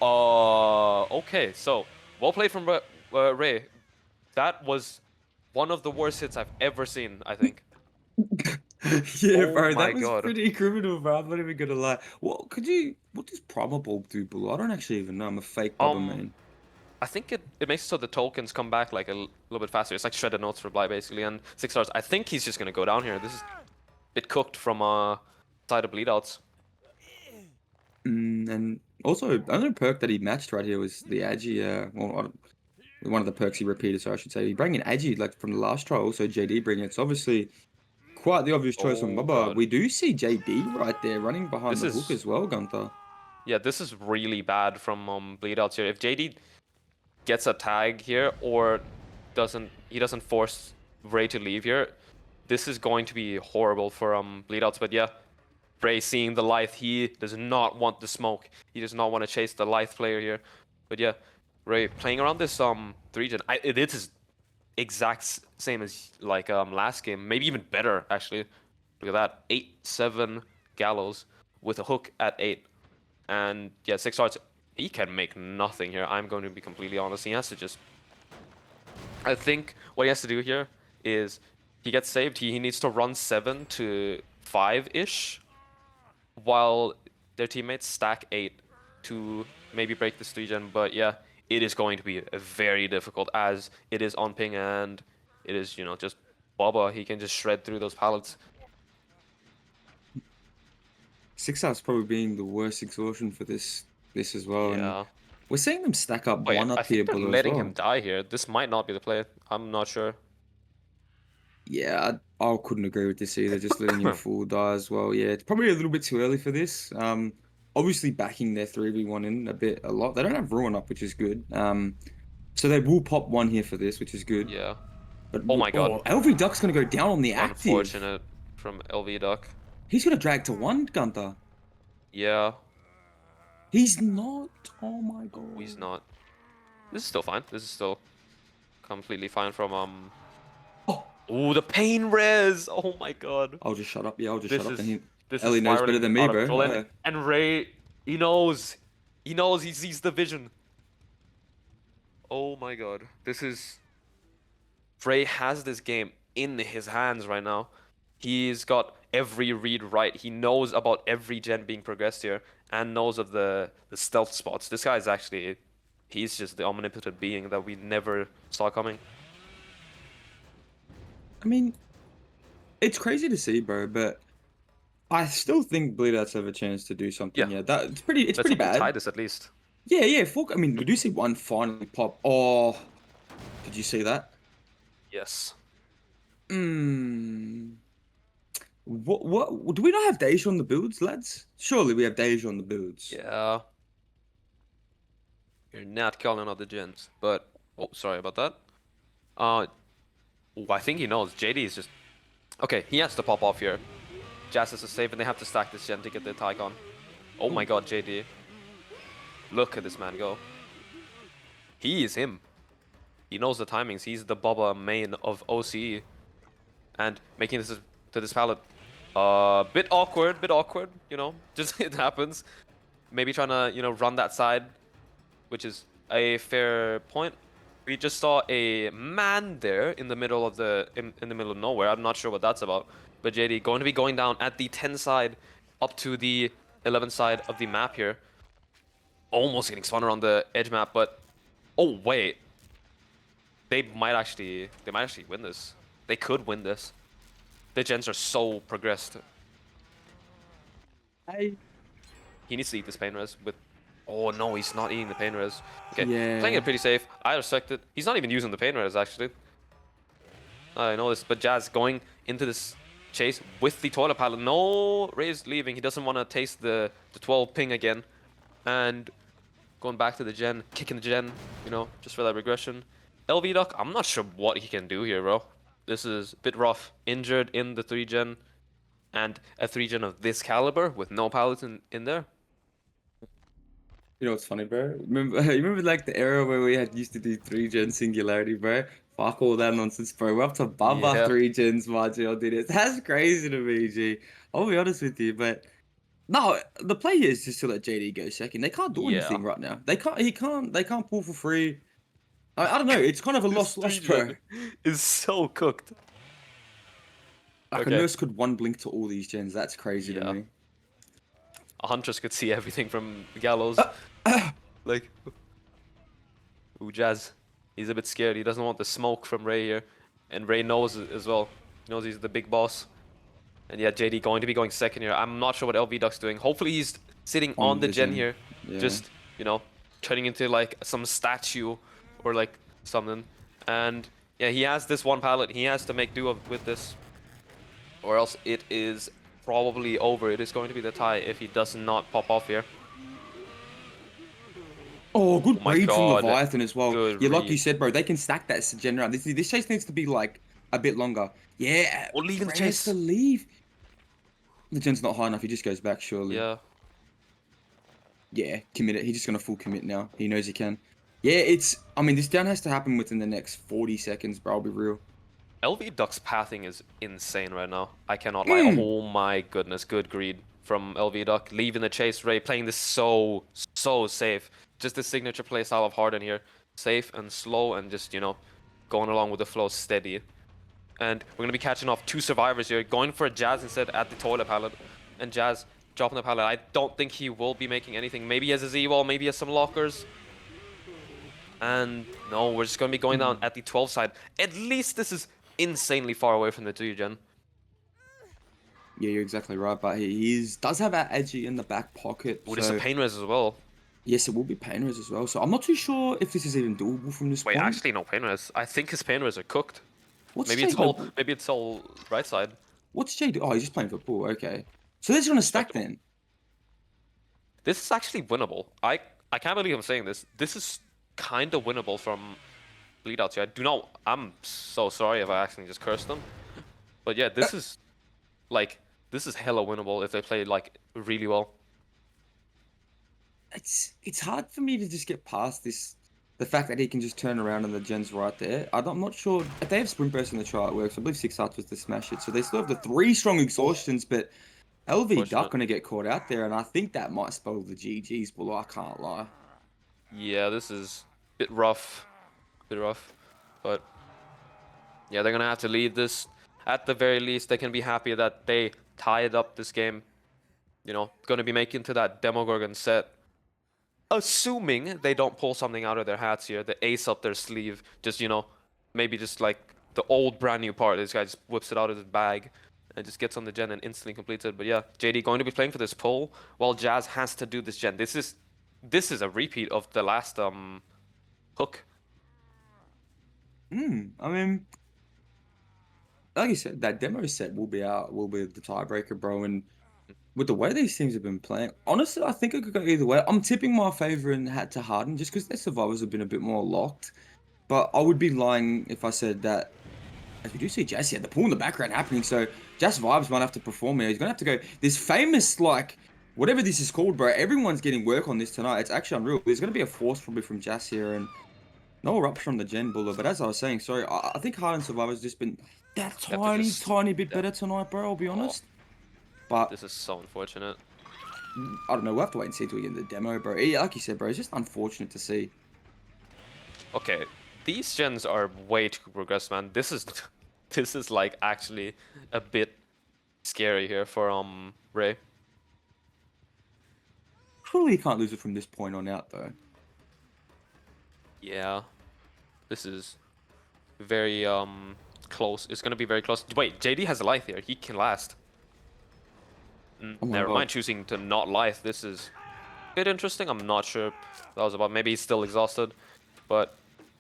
okay, so well played from Ray. That was one of the worst hits I've ever seen, I think. Yeah, Oh bro, my that was god. pretty criminal, bro. I'm not even gonna lie. What does Primal Bulb do, Blue? I don't actually even know. I'm a fake Bubba Um, man. I think it makes it so the tokens come back like a little bit faster. It's like shredded notes for Bly basically, and 6 stars. I think he's just gonna go down here. This is a bit cooked from side of Bleedouts. And also, the only perk that he matched right here was the Agi. One of the perks he repeated, so I should say. He bring in Agi like from the last trial. Also, JD bring it. It's obviously quite the obvious choice from Oh Bubba. god. We do see JD right there running behind This the hook is as well, Gunther. yeah, this is really bad from Bleedouts here. If JD gets a tag here or doesn't force Ray to leave here, this is going to be horrible for Bleedouts. But yeah, Ray seeing the Lithe, he does not want the smoke. He does not want to chase the Lithe player here. But yeah, Ray playing around this 3-gen. It is same as like last game, maybe even better actually. Look at that, 8-7 Gallows with a hook at 8, and yeah, 6 hearts. He can make nothing here. I'm going to be completely honest. He has to just. I think what he has to do here is he gets saved. He needs to run 7 to 5 ish, while their teammates stack 8 to maybe break this 3-gen. But yeah, it is going to be very difficult as it is on ping and it is, just Bubba. He can just shred through those pallets. 6 hours probably being the worst exhaustion for this as well. And Yeah. we're seeing them stack up Wait, one I up here think they're below as letting him well. die here. This might not be the play. I'm not sure. Yeah, I couldn't agree with this either. Just letting him full die as well. Yeah, it's probably a little bit too early for this. Obviously backing their 3v1 in a lot. They don't have Ruin up, which is good. So they will pop one here for this, which is good. Yeah. But Oh my god. LV Duck's gonna go down on the active. Unfortunate from LV Duck. He's gonna drag to one, Gunther. Yeah, He's not. Oh my god. he's not. This is still fine. This is still completely fine from Oh, Oh, the pain res. Oh my god. I'll just shut up. Yeah, I'll just This shut up. And is he, this is Ellie knows better spiraling than me, out of bro. control. And Ray, he knows. He knows. He sees the vision. Oh my god. This is Ray has this game in his hands right now. He's got every read right. He knows about every gen being progressed here and knows of the stealth spots. This guy is actually, he's just the omnipotent being that we never saw coming. I mean, it's crazy to see, bro, but I still think Bleedouts have a chance to do something. Yeah, Yeah, it's pretty let's hope we tie bad. this at least. Yeah, yeah, fuck. I mean, we do see one finally pop. Oh, did you see that? Yes. Hmm. What do we not have Deja on the builds, lads? Surely we have Deja on the builds. Yeah. You're not calling out the gens, but oh, sorry about that. I think he knows. JD is just okay. He has to pop off here. Jazz has to save, and they have to stack this gen to get the tag on. Oh my god, JD! Look at this man go. He is him. He knows the timings. He's the Bubba main of OCE, and making this to this pallet. Bit awkward, just it happens. Maybe trying to, run that side, which is a fair point. We just saw a man there in the middle of in the middle of nowhere. I'm not sure what that's about. But JD going to be going down at the 10 side up to the 11 side of the map here. Almost getting spun around the edge map, but oh wait. They might actually win this. They could win this. The gens are so progressed. He needs to eat this pain res with. Oh no, he's not eating the pain res. Okay, Yeah. playing it pretty safe. I respect it. He's not even using the pain res actually. I know this, but Jazz going into this chase with the toilet pallet. No, Ray's leaving. He doesn't want to taste the 12 ping again, and going back to the gen, kicking the gen. Just for that regression. LV Duck, I'm not sure what he can do here, bro. This is a bit rough. Injured in the 3-gen, and a 3-gen of this caliber with no pallets in there. You know what's funny, bro? You remember like the era where we had used to do 3-gen singularity, bro? Fuck all that nonsense, bro. We're up to Baba Yeah. 3-gens, Martin. Did it. That's crazy to me, G. I'll be honest with you, but no, the play here is just to let JD go second. They can't do Yeah. anything right now. They can't pull for free. I don't know. It's kind of a lost, bro. 3-gen is so cooked. Like Okay. a nurse could one blink to all these gens. That's crazy to Yeah. me. A Huntress could see everything from Gallows. Like, Ooh, Jazz. He's a bit scared. He doesn't want the smoke from Ray here. And Ray knows it as well. He knows he's the big boss. And yeah, JD going to be going second here. I'm not sure what LV Duck's doing. Hopefully he's sitting on On the the gen gen. here. Yeah. Just, you know, turning into like some statue or like something. And yeah, he has this one pallet. He has to make do with this. Or else it is probably over. It is going to be the tie if he does not pop off here. Oh, Oh good my read from god. Leviathan as well. Good Yeah, like you read. said, bro, they can stack that gen round. This chase needs to be like a bit longer. Yeah, Oh, leaving the Ray has to chase. leave. The gen's not high enough. He just goes back, surely. Yeah. Yeah, commit it. He's just gonna full commit now. He knows he can. Yeah, it's. I mean, this down has to happen within the next 40 seconds, bro. I'll be real. LV Duck's pathing is insane right now. I cannot lie. Mm. Oh my goodness, good greed from LV Duck. Leaving the chase, Ray playing this so safe. Just the signature play style of Harden here. Safe and slow and just, you know, going along with the flow steady. And we're going to be catching off 2 survivors here. Going for a Jazz instead at the toilet pallet. And Jazz dropping the pallet. I don't think he will be making anything. Maybe he has a Z-wall, maybe he has some lockers. And no, we're just going to be going down at the 12 side. At least this is insanely far away from the 2 gen. Yeah, you're exactly right. But does have that edgy in the back pocket. Oh, there's a pain res as well. Yes, it will be pain res as well. So I'm not too sure if this is even doable from this Wait, point. actually no pain res. I think his pain res are cooked. What's Maybe Jay it's all right side. What's Jay do? Oh, he's just playing football. Okay. So they're just gonna stack then. This is actually winnable. I can't believe I'm saying this. This is kind of winnable from Bleedout here. I'm so sorry if I accidentally just cursed them. But yeah, this is hella winnable if they play like really well. It's hard for me to just get past this. The fact that he can just turn around and the gen's right there. I'm not sure if they have sprint burst in the trial. It works. I believe 6 hearts was to smash it. So they still have the 3 strong exhaustions, but LV Duck gonna get caught out there, and I think that might spoil the GGs. But I can't lie. Yeah, this is a bit rough. But yeah, they're gonna have to lead this. At the very least, they can be happy that they tied up this game. You know, gonna be making to that Demogorgon set. Assuming they don't pull something out of their hats here, the ace up their sleeve, just, you know, maybe just like the old brand new part. This guy just whips it out of his bag and just gets on the gen and instantly completes it. But yeah, JD going to be playing for this pull while Jazz has to do this gen. This is a repeat of the last hook. I mean, like you said, that demo set will be the tiebreaker, bro. And with the way these teams have been playing, honestly, I think it could go either way. I'm tipping my favor in hat to Harden just because their survivors have been a bit more locked. But I would be lying if I said that. As we do see Jazz here, the pool in the background happening, so Jazz Vibes might have to perform here. He's gonna have to go. This famous, like, whatever this is called, bro. Everyone's getting work on this tonight. It's actually unreal. There's gonna be a force probably from Jazz here, and no eruption on the Gen Buller. But as I was saying, sorry, I think Harden Survivor's just been that tiny bit better tonight, bro. I'll be honest. But This is so unfortunate. I don't know. We'll have to wait and see till we get the demo, bro. Yeah, like you said, bro, it's just unfortunate to see. Okay, these gens are way too progressed, man. This is like actually a bit scary here for Ray. Surely you can't lose it from this point on out, though. Yeah, this is very close. It's gonna be very close. Wait, JD has a life here. He can last. Oh my Never God. mind choosing to not life. This is a bit interesting. I'm not sure that was about. Maybe he's still exhausted, but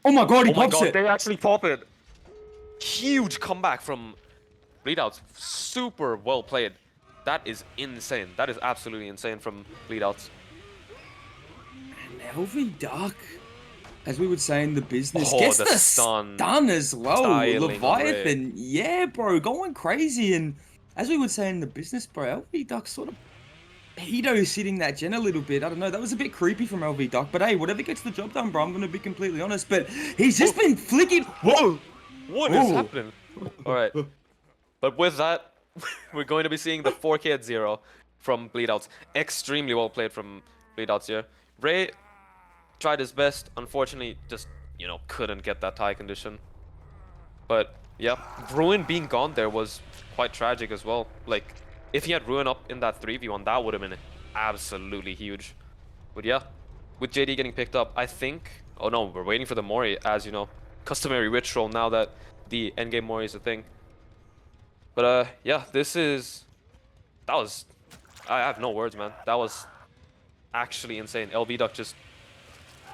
Oh my God, he oh my pops god, it. they actually pop it. Huge comeback from Bleedouts. Super well played. That is insane. That is absolutely insane from Bleedouts. And LV Duck, as we would say in the business, Oh, gets the the stun. stun as well. Styling on Leviathan, yeah, bro, going crazy. And as we would say in the business, bro, LV Duck sort of pedo sitting that gen a little bit. I don't know. That was a bit creepy from LV Duck. But hey, whatever gets the job done, bro, I'm going to be completely honest. But he's just been flicking. Whoa! What is Whoa. happening? All right. But with that, we're going to be seeing the 4K at 0 from Bleedouts. Extremely well played from Bleedouts here. Ray tried his best. Unfortunately, just, you know, couldn't get that tie condition. But yeah, Ruin being gone there was quite tragic as well. Like, if he had Ruin up in that 3v1, that would have been absolutely huge. But yeah, with JD getting picked up, I think Oh no, we're waiting for the Mori, as you know, customary ritual now that the endgame Mori is a thing. But yeah, that was, I have no words, man. That was actually insane. LB Duck just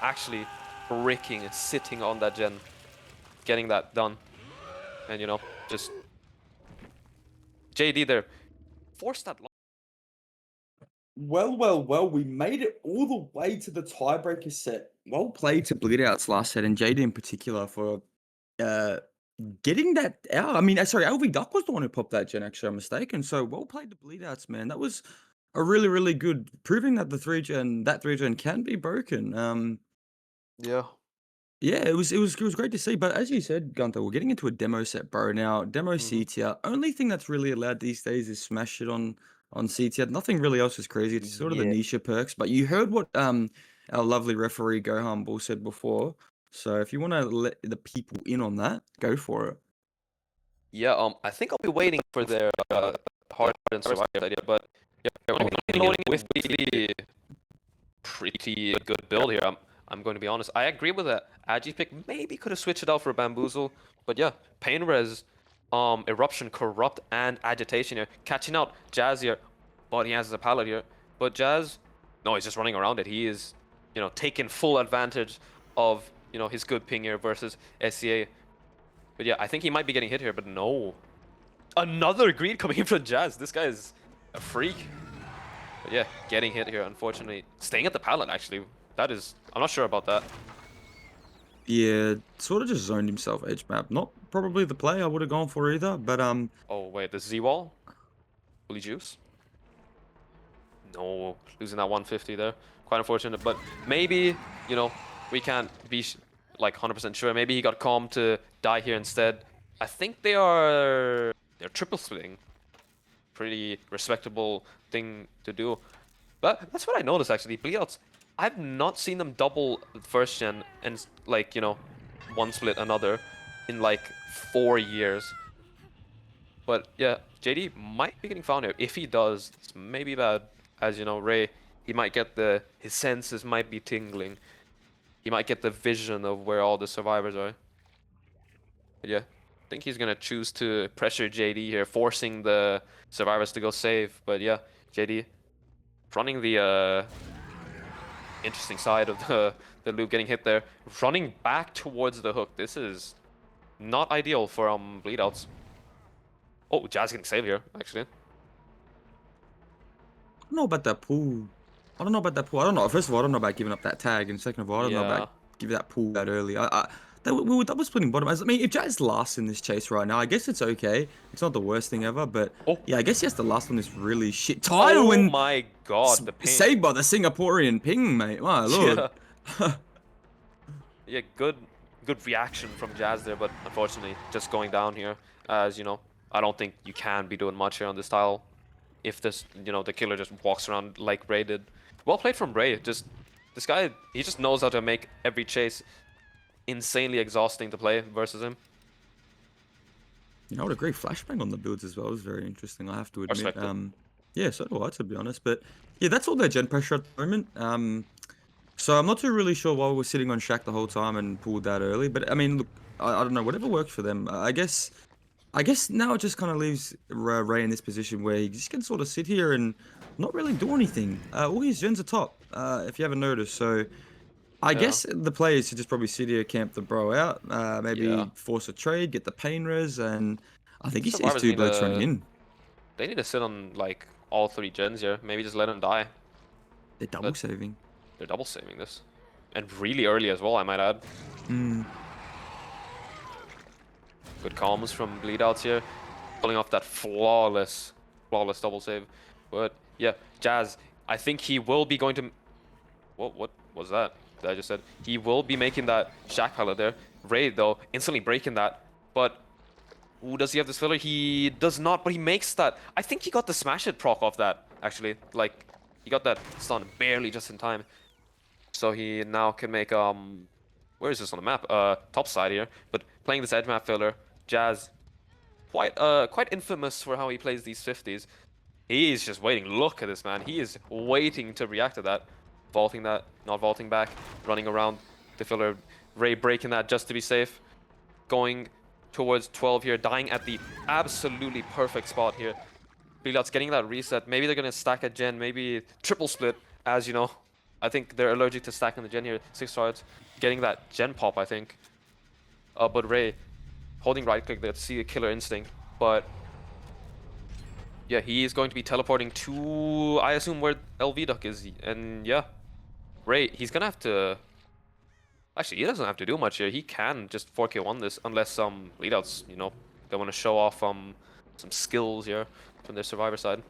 actually bricking, sitting on that gen, getting that done. And you know, just JD there, forced that. Well, we made it all the way to the tiebreaker set. Well played to Bleedout's last set, and JD in particular for uh, getting that out. I mean, sorry, LV Duck was the one who popped that gen, actually, I'm mistaken. So well played to Bleedouts, man. That was a really, really good, proving that that 3 gen can be broken. Yeah. Yeah, it was great to see. But as you said, Gunther, we're getting into a demo set, bro. Now, demo Hmm. C tier. Only thing that's really allowed these days is smash it on C tier. Nothing really else is crazy. It's sort of the Yeah. niche perks. But you heard what our lovely referee Gohan Bull said before. So if you want to let the people in on that, go for it. Yeah. I think I'll be waiting for their Harden survivor idea, but yeah, we're going to be loading with the pretty good build here. I'm going to be honest. I agree with that. Agi pick maybe could have switched it out for Bamboozle, but yeah, Pain Res, Eruption, Corrupt, and Agitation here, catching out Jazz here, but he has a pallet here. But Jazz, no, he's just running around it. He is, you know, taking full advantage of his good ping here versus SCA. But yeah, I think he might be getting hit here, but no, another greed coming in from Jazz. This guy is a freak. But yeah, getting hit here, unfortunately. Staying at the pallet, actually. That is... I'm not sure about that. Yeah, sort of just zoned himself edge map. Not probably the play I would have gone for either. But Oh, wait, the Z-wall? Bully Juice? No, losing that 150 there. Quite unfortunate, but maybe, we can't be like 100% sure. Maybe he got calm to die here instead. I think they're triple splitting. Pretty respectable thing to do. But that's what I noticed actually. Bleedouts, I've not seen them double first gen and like, one split another in like 4 years. But yeah, JD might be getting found here. If he does, it's maybe bad. As you know, Ray, he might get his senses might be tingling. He might get the vision of where all the survivors are. But yeah, I think he's gonna choose to pressure JD here, forcing the survivors to go save. But yeah, JD running the interesting side of the loop, getting hit there, running back towards the hook. This is not ideal for bleedouts. Oh, Jazz getting saved here, actually. don't know about that pool. I don't know about that pool. I don't know. First of all, I don't know about giving up that tag, and second of all, I don't know Yeah. about giving that pool that early. We were double splitting bottom. I mean, if Jazz lasts in this chase right now, I guess it's okay. It's not the worst thing ever, but Oh. yeah, I guess he has to last on this really shit title Oh and my God, the pain. saved by the Singaporean ping, mate. My lord. Yeah. Yeah, good reaction from Jazz there, but unfortunately just going down here. As you know, I don't think you can be doing much here on this tile. If this, the killer just walks around like Ray did. Well played from Ray. Just this guy, he just knows how to make every chase insanely exhausting to play versus him. You know, I would agree. Flashbang on the builds as well is very interesting, I have to I admit. respect it. Yeah, so do I, to be honest. But yeah, that's all their gen pressure at the moment. So I'm not too really sure why we're sitting on Shaq the whole time and pulled that early. But I mean, look, I don't know, whatever works for them. I guess now it just kind of leaves Ray in this position where he just can sort of sit here and not really do anything. All his gens are top, if you haven't noticed. So I Yeah. guess the play is to just probably sit here, camp the bro out, Yeah. maybe force a trade, get the pain res, and I think he's Survivors two need blokes running to in. they need to sit on like all 3 gens here. Maybe just let him die. They're double But saving. they're double saving this. And really early as well, I might add. Mm. Good comms from Bleedouts here. Pulling off that flawless double save. But yeah, Jazz, I think he will be going to... What was that I just said? He will be making that Shack pallet there. Ray, though, instantly breaking that. But ooh, does he have this filler? He does not, but he makes that. I think he got the smash it proc off that, actually. Like, he got that stun barely just in time. So he now can make, where is this on the map? Top side here. But playing this edge map filler, Jazz, quite infamous for how he plays these 50s. He is just waiting. Look at this, man. He is waiting to react to that. Vaulting that, not vaulting back, running around. The filler, Ray breaking that just to be safe. Going towards 12 here, dying at the absolutely perfect spot here. Bleedout's getting that reset. Maybe they're going to stack a gen, maybe triple split, as you know. I think they're allergic to stacking the gen here. 6 shards, getting that gen pop, I think. But Ray holding right click there to see a killer instinct. But yeah, he is going to be teleporting to, I assume, where LV Duck is. And yeah, Ray, he's going to have to. Actually, he doesn't have to do much here. He can just 4K1 this, unless some leadouts, they want to show off some skills here from their survivor side.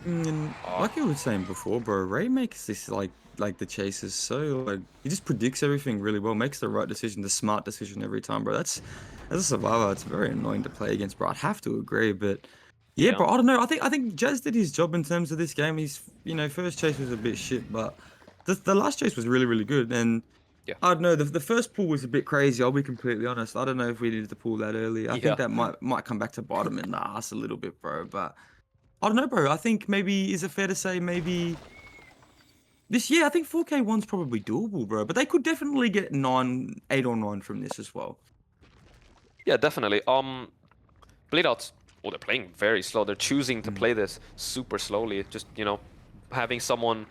And Oh, like you were saying before, bro, Ray makes this like the chases so like he just predicts everything really well, makes the right decision, the smart decision every time, bro. That's as a survivor, it's very annoying to play against, bro. I'd have to agree, but yeah, yeah. bro, I don't know. I think Jazz did his job in terms of this game. He's first chase was a bit shit, but the last chase was really really good. And Yeah. I don't know, the first pull was a bit crazy. I'll be completely honest. I don't know if we needed to pull that early. I think Yeah. that might come back to bite him in the ass a little bit, bro. But I don't know, bro. I think maybe is it fair to say maybe this year? I think 4K1's probably doable, bro. But they could definitely get 8 or 9 from this as well. Yeah, definitely. Bleedouts, well, they're playing very slow. They're choosing to Mm. play this super slowly. Just, having someone,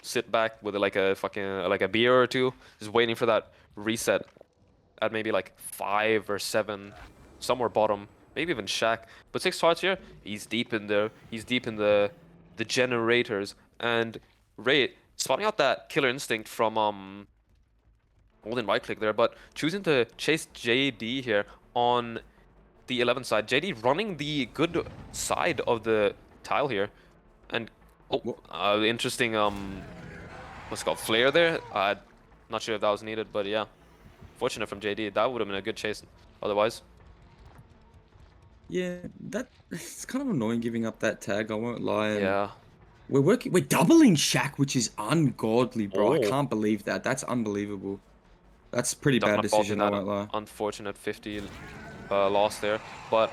sit back with like a fucking, like a beer or two, just waiting for that reset at maybe like 5 or 7, somewhere bottom, maybe even Shaq. But 6 hearts here, he's deep in there. He's deep in the generators. And Ray spotting out that killer instinct from holding right click there, but choosing to chase JD here on the 11 side. JD running the good side of the tile here. And oh, What? interesting what's it called, flare there. Not sure if that was needed, but yeah, fortunate from JD. That would have been a good chase otherwise. Yeah, that it's kind of annoying giving up that tag. I won't lie. And Yeah. we're doubling Shaq, which is ungodly, bro. I Oh, can't believe that. That's unbelievable. That's a pretty bad not faulting decision. I that won't lie. unfortunate 50 loss there. But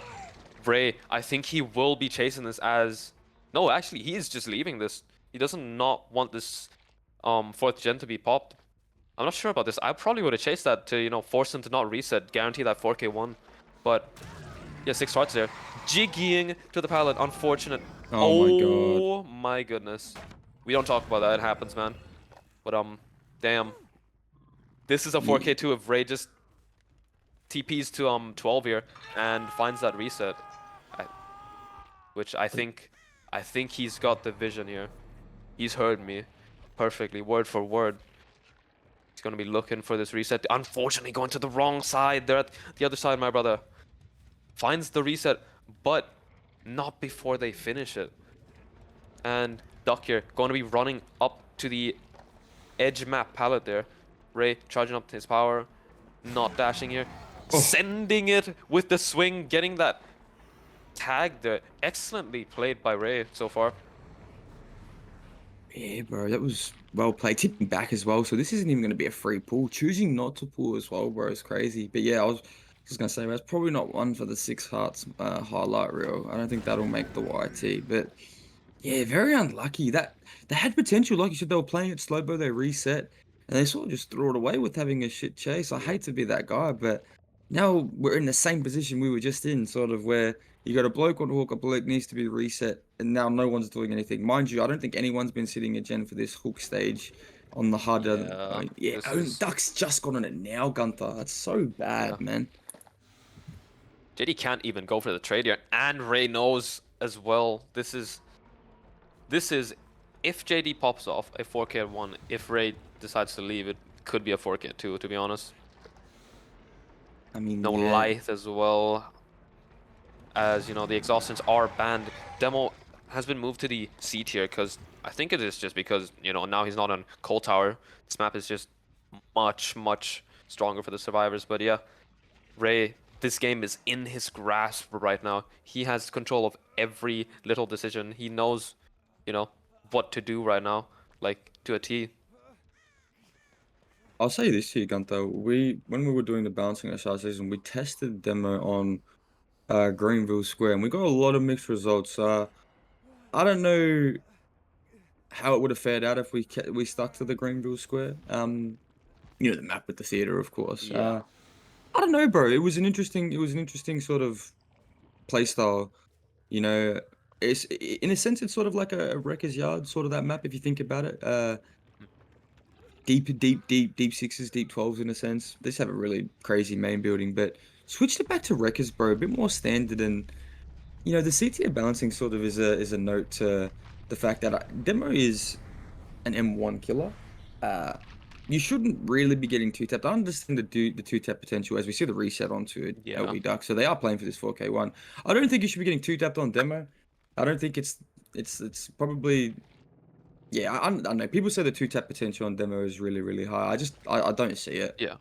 Ray, I think he will be chasing this as... No, actually, he is just leaving this. He doesn't not want this 4th gen to be popped. I'm not sure about this. I probably would have chased that to, force him to not reset, guarantee that 4K1. But yeah, 6 hearts there. Jiggying to the pallet, unfortunate. Oh my god. Oh my goodness. We don't talk about that, it happens, man. But damn. This is a Yeah. 4K2 if Ray just TPs to 12 here and finds that reset. I, which I think he's got the vision here. He's heard me perfectly, word for word. He's gonna be looking for this reset. Unfortunately, going to the wrong side. They're at the other side, my brother. Finds the reset, but not before they finish it. And Duck here, going to be running up to the edge map pallet there. Ray charging up his power, not dashing here. Oh. Sending it with the swing, getting that tag there. Excellently played by Ray so far. Yeah, bro, that was well played. Tipping back as well, so this isn't even going to be a free pull. Choosing not to pull as well, bro, is crazy. But yeah, I was just going to say, that's probably not one for the 6 hearts highlight reel. I don't think that'll make the YT. But yeah, very unlucky. That they had potential, like you said, they were playing it slow, but they reset, and they sort of just threw it away with having a shit chase. I hate to be that guy, but now we're in the same position we were just in, sort of where you got a bloke on hook, a bloke needs to be reset, and now no one's doing anything. Mind you, I don't think anyone's been sitting a gen for this hook stage on the Harden. Yeah, Yeah, this is... Duck's just got on it now, Gunther. That's so Yeah. bad, man. JD can't even go for the trade here, and Ray knows as well. This is if JD pops off a 4K1, if Ray decides to leave, it could be a 4K2, to be honest. I mean, No yeah. Lithe as well, as the exhaustants are banned. Demo has been moved to the C tier because I think it is just because now he's not on Cold Tower. This map is just much stronger for the survivors. But yeah, Ray, this game is in his grasp right now. He has control of every little decision. He knows, what to do right now, like to a T. I'll say this to you, Gunther. When we were doing the bouncing exercise season, we tested demo on Greenville Square, and we got a lot of mixed results. I don't know how it would have fared out if we stuck to the Greenville Square. the map with the theater, of course. Yeah. I don't know, bro. It was an interesting sort of play style. You know, in a sense, it's sort of like a Wrecker's Yard, sort of that map, if you think about it. Deep sixes, deep 12s in a sense. They just have a really crazy main building, but switched it back to Wreckers, bro. A bit more standard, and the CTA balancing sort of is a note to the fact that Demo is an M1 killer. Uh, you shouldn't really be getting two tapped. I understand the two tap potential as we see the reset onto Yeah. LV Duck, so they are playing for this 4K one. I don't think you should be getting two tapped on Demo. I don't think it's probably yeah. I don't know. People say the two tap potential on Demo is really really high. I don't see it. Yeah.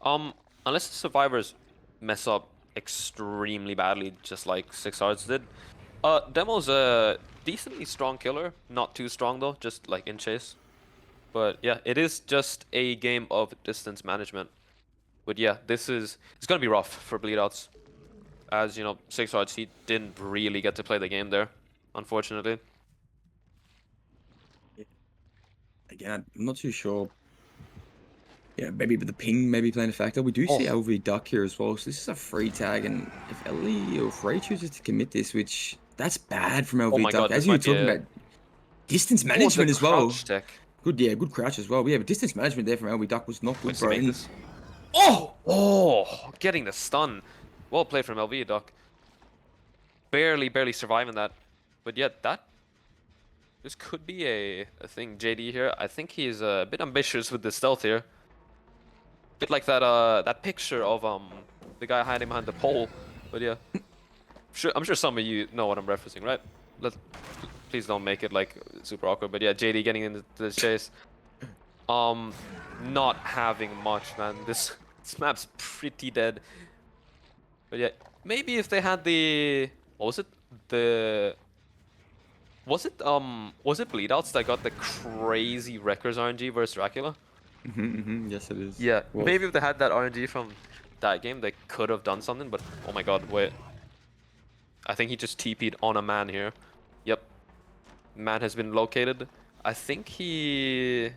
Unless the survivors mess up extremely badly, just like Six Hearts did. Demo's a decently strong killer. Not too strong though, just like in chase. But yeah, it is just a game of distance management. But yeah, it's gonna be rough for Bleedouts. As you know, Six Hearts, he didn't really get to play the game there, unfortunately. Again, I'm not too sure. Yeah, maybe the ping maybe playing a factor. We do see Oh, LV Duck here as well, so this is a free tag, and if Ellie or if Ray chooses to commit this, which that's bad from oh LV my Duck, God, as this you were might be talking a... about distance Oh, the management as well. crouch tech. Good, yeah, good crouch as well. Yeah, but distance management there from LV Duck was not Wait, good, does he bro. make And this? oh, Oh, getting the stun. Well played from LV, Doc. Barely surviving that. But yet, this could be a thing. JD here, I think he's a bit ambitious with the stealth here. Bit like that picture of the guy hiding behind the pole. But yeah, I'm sure some of you know what I'm referencing, right? Let Please don't make it like super awkward. But yeah, JD getting into the chase. Not having much, man. This map's pretty dead. But yeah, maybe if they had the what was it? The was it Bleedouts that got the crazy Wreckers RNG versus Dracula? yes, it is. Yeah, Was maybe if they had that RNG from that game, they could have done something. But oh my God, wait! I think he just TP'd on a man here. Yep, man has been located. I think he's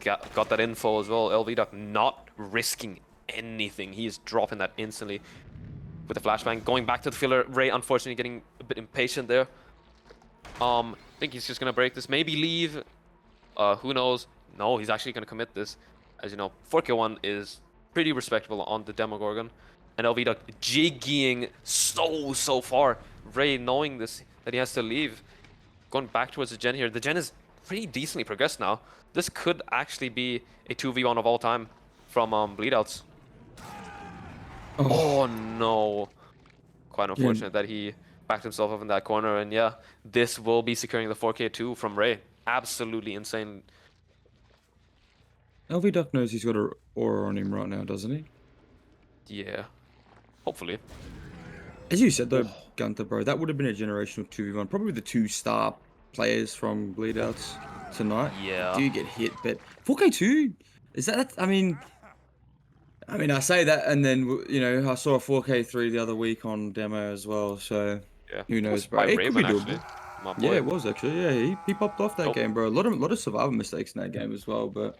got that info as well. LV Duck not risking anything. He is dropping that instantly with the flashbang. Going back to the filler. Ray unfortunately getting a bit impatient there. I think he's just gonna break this. Maybe leave. Who knows? No, he's actually gonna commit this. As you know, 4K1 is pretty respectable on the Demogorgon. And LV Duck jigging so far. Ray knowing this, that he has to leave. Going back towards the gen here. The gen is pretty decently progressed now. This could actually be a 2v1 of all time from Bleedouts. oh Oh no. Quite yeah. unfortunate that he backed himself up in that corner. And yeah, this will be securing the 4K2 from Ray. Absolutely insane. LV Duck knows he's got a aura on him right now, doesn't he? Yeah. Hopefully. As you said though, Oh, Gunther, bro, that would have been a generational 2v1. Probably the two star players from Bleedouts tonight yeah. do get hit, but 4K2 is that? I mean, I say that, and then I saw a 4K3 the other week on demo as well. So Yeah. who It was knows, bro? by It could be Raven, actually. doable. My Yeah, boy. it was actually. Yeah, he popped off that Oh, game, bro. A lot of survival mistakes in that game as well. But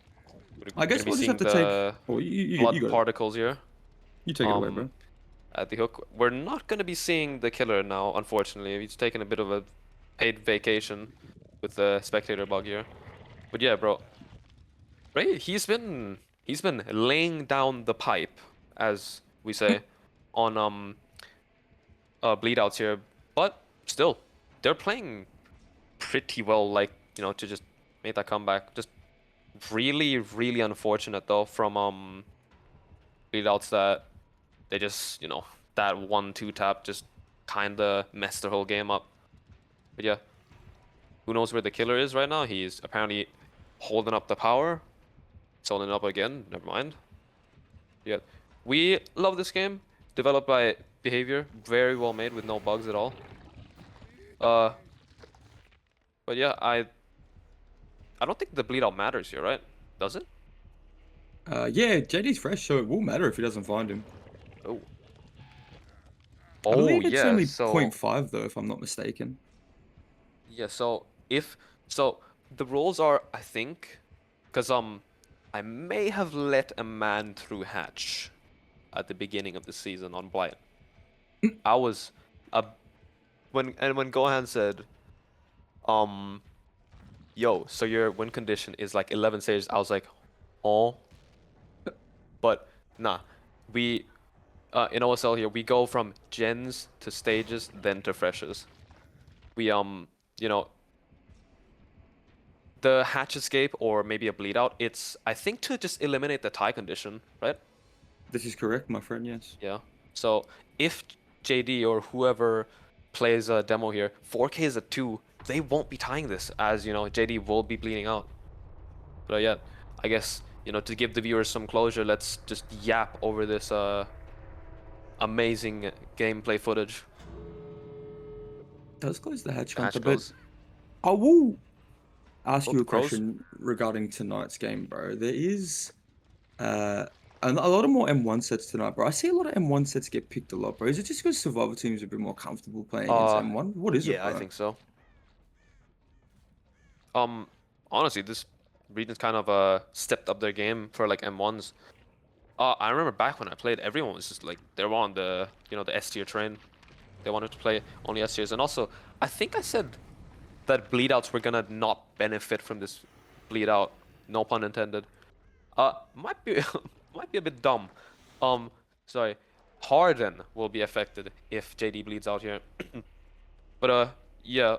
we're I gonna guess be we'll just have seeing to take. the Oh, you blood got it. particles here. You take it away, Um, bro. at the hook. We're not gonna be seeing the killer now, unfortunately. He's taking a bit of a paid vacation with the spectator bug here. But yeah, bro. Ray, he's been laying down the pipe, as we say, on bleedouts here. But still, they're playing pretty well, like, to just make that comeback. Just really unfortunate though from bleedouts that they just, that 1-2 tap just kinda messed their whole game up. But yeah, who knows where the killer is right now? He's apparently holding up the power. It's holding it up again. Never mind. Yeah, we love this game. Developed by Behavior, very well made with no bugs at all. Uh, but yeah, I don't think the bleed out matters here, right? Does it? Yeah, JD's fresh, so it will matter if he doesn't find him. Oh, I oh believe it's yeah. only So 0.5 though, if I'm not mistaken. yeah, so if so, the rules are, I think, Because I may have let a man through hatch at the beginning of the season on Blight. I was a when Gohan said, um, yo, so your win condition is like 11 stages. I was like, oh, but nah. We in OSL here we go from gens to stages, then to freshers. We you know, the hatch escape or maybe a bleed out. It's I think to just eliminate the tie condition, right? This is correct, my friend. Yes. Yeah. So if JD or whoever plays a demo here, 4K is a 2, they won't be tying this as, you know, JD will be bleeding out. But yeah, I guess, you know, to give the viewers some closure, let's just yap over this amazing gameplay footage. Does close the hatch The counter, hatch but goes. I will ask Oh, you the a crows. question regarding tonight's game, bro. There is uh a lot of more M1 sets tonight, bro. I see a lot of M1 sets get picked a lot, bro. Is it just because survival teams are a bit more comfortable playing against Uh, M1? What is it, yeah, I bro? think so. Honestly, this region's kind of stepped up their game for like M1s. I remember back when I played, everyone was just like they were on the, you know, the S tier train. They wanted to play only S tiers, and also I think I said that bleedouts were gonna not benefit from this bleed out. No pun intended. Might be might be a bit dumb. Sorry. Harden will be affected if JD bleeds out here. But yeah,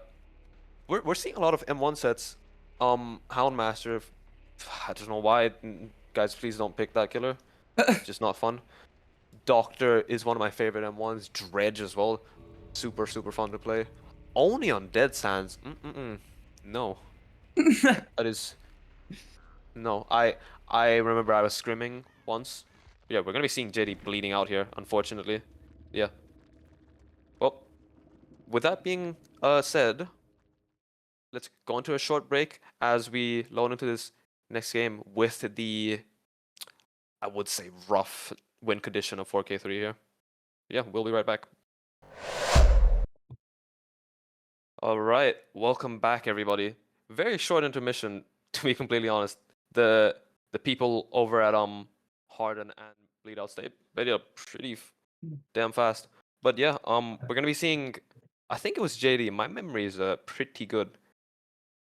we're seeing a lot of M1 sets. Houndmaster, I don't know why. Guys, please don't pick that killer. Just not fun. Doctor is one of my favorite M1s. Dredge as well. Super, super fun to play. Only on Dead Sands. No. That is... No. I remember I was scrimming once. Yeah, we're gonna be seeing JD bleeding out here, unfortunately. Yeah. Well, with that being said, let's go into a short break as we load into this next game with the, I would say, rough win condition of 4K3 here. Yeah, we'll be right back. All right, welcome back, everybody. Very short intermission, to be completely honest. The people over at Harden and Bleedout stayed video pretty damn fast. But yeah, we're gonna be seeing. I think it was JD. My memory is pretty good.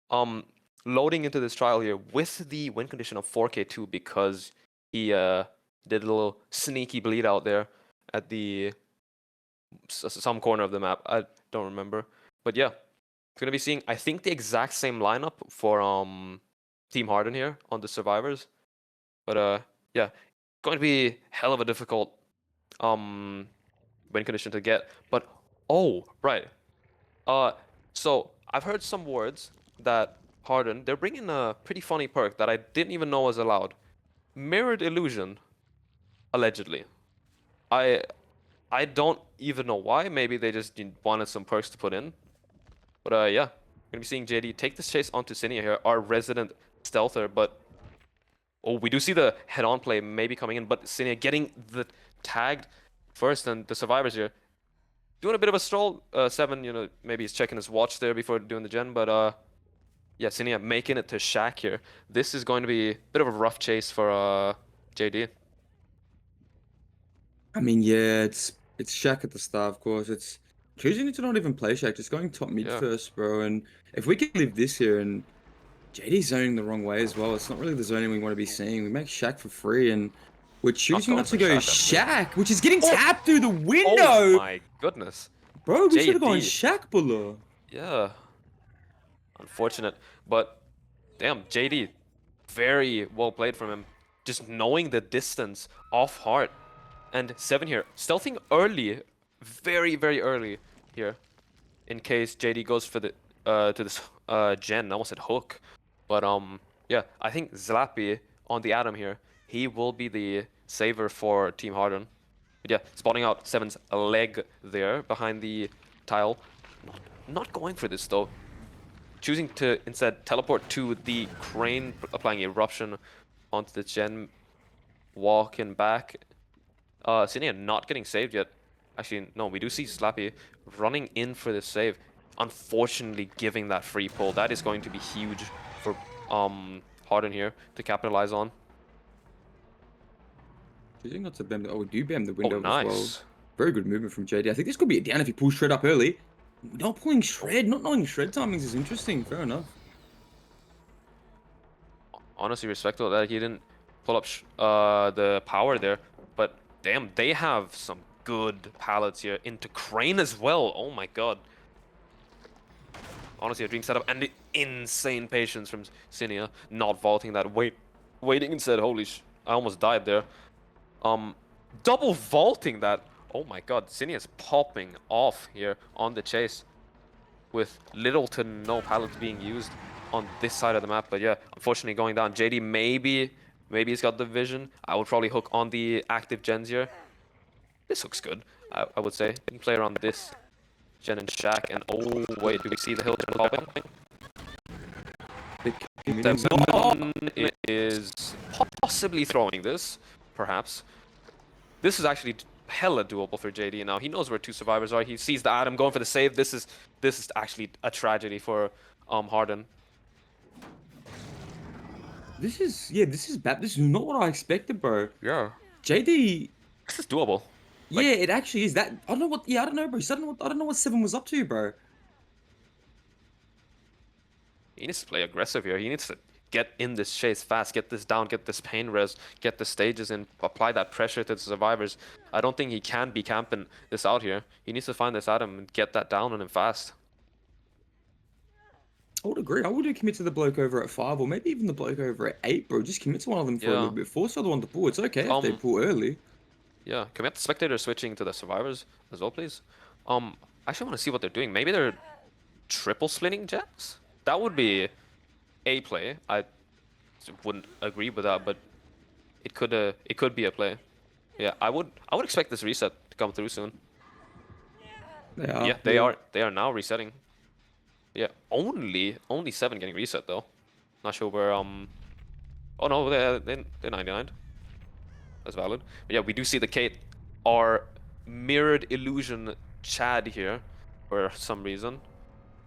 Um, Loading into this trial here with the win condition of 4K2 because he did a little sneaky bleed out there at the some corner of the map. I don't remember, but yeah. Gonna be seeing, I think, the exact same lineup for Team Harden here on the survivors. But yeah, going to be hell of a difficult win condition to get. But oh, right. Uh, so I've heard some words that Harden, they're bringing a pretty funny perk that I didn't even know was allowed. Mirrored illusion, allegedly. I I don't even know why. Maybe they just wanted some perks to put in. But yeah, we're gonna be seeing JD take this chase onto Cinia here, our resident stealther. But oh, we do see the head-on play maybe coming in, but Cinia getting the tagged first, and the survivors here doing a bit of a stroll. Seven, you know, maybe he's checking his watch there before doing the gen, but yeah, Cinia making it to Shaq here. This is going to be a bit of a rough chase for JD. I mean, yeah, it's Shaq at the start, of course. It's choosing to not even play Shaq, just going top mid Yeah. first, bro. And if we can live this here and JD's zoning the wrong way as well, it's not really the zoning we want to be seeing. We make Shaq for free and we're Not choosing going not for to go Shaq, actually. Shaq, which is getting Oh! tapped through the Oh window. my goodness. Bro, we should have gone JD. Shaq Buller. Yeah. Unfortunate. But damn, JD, very well played from him. Just knowing the distance off heart. And Seven here, stealthing early, very, very early here. In case JD goes for the to this gen, I almost said hook. But yeah, I think Zlappy on the Atom here, he will be the saver for Team Harden. But yeah, spotting out Seven's leg there behind the tile. Not going for this though. Choosing to instead teleport to the crane, applying eruption onto the gen, walking back. Cinia not getting saved yet. Actually, no, we do see Slappy running in for this save. Unfortunately, giving that free pull. That is going to be huge for Harden here to capitalize on. Choosing not to bam the, oh, we do bam the Oh, window as well. nice. Very good movement from JD. I think this could be a down if he pulls Shred up early. Not pulling Shred, not knowing Shred timings is interesting. Fair enough. Honestly, respectful that he didn't pull up the power there, but damn, they have some good pallets here into Crane as well. Oh my god. Honestly, a dream setup and the insane patience from Cinia, not vaulting that, waiting instead. Holy I almost died there. Double vaulting that. Oh my god, Cinia's popping off here on the chase with little to no pallets being used on this side of the map. But yeah, unfortunately going down. JD maybe he's got the vision. I would probably hook on the active gens here. This looks good, I would say. You can play around this gen and Shack. And oh wait, do we see the hill gen popping? One is possibly throwing this, perhaps. This is actually hella doable for JD now. He knows where two survivors are. He sees the Adam going for the save. This is actually a tragedy for Harden. This is bad. This is not what I expected, bro. Yeah. JD. This is doable. Yeah, it actually is. That I don't know what. Yeah, I don't know, bro. I don't know what Seven was up to, bro. He needs to play aggressive here. He needs to get in this chase fast, get this down, get this pain res, get the stages in, apply that pressure to the survivors. I don't think he can be camping this out here. He needs to find this Adam and get that down on him fast. I would agree. I would commit to the bloke over at 5, or maybe even the bloke over at 8, bro. Just commit to one of them for a little bit. Force the other one to pull. It's okay if they pull early. Yeah, can we have the spectator switching to the survivors as well, please? I actually want to see what they're doing. Maybe they're triple splitting jacks? That would be a play. I wouldn't agree with that, but it could be a play. Yeah, I would expect this reset to come through soon. They are. Yeah, they are now resetting. Yeah, only 7 getting reset though. Not sure where oh no, they're 99. That's valid. But yeah, we do see the Kate, our mirrored illusion Chad here for some reason.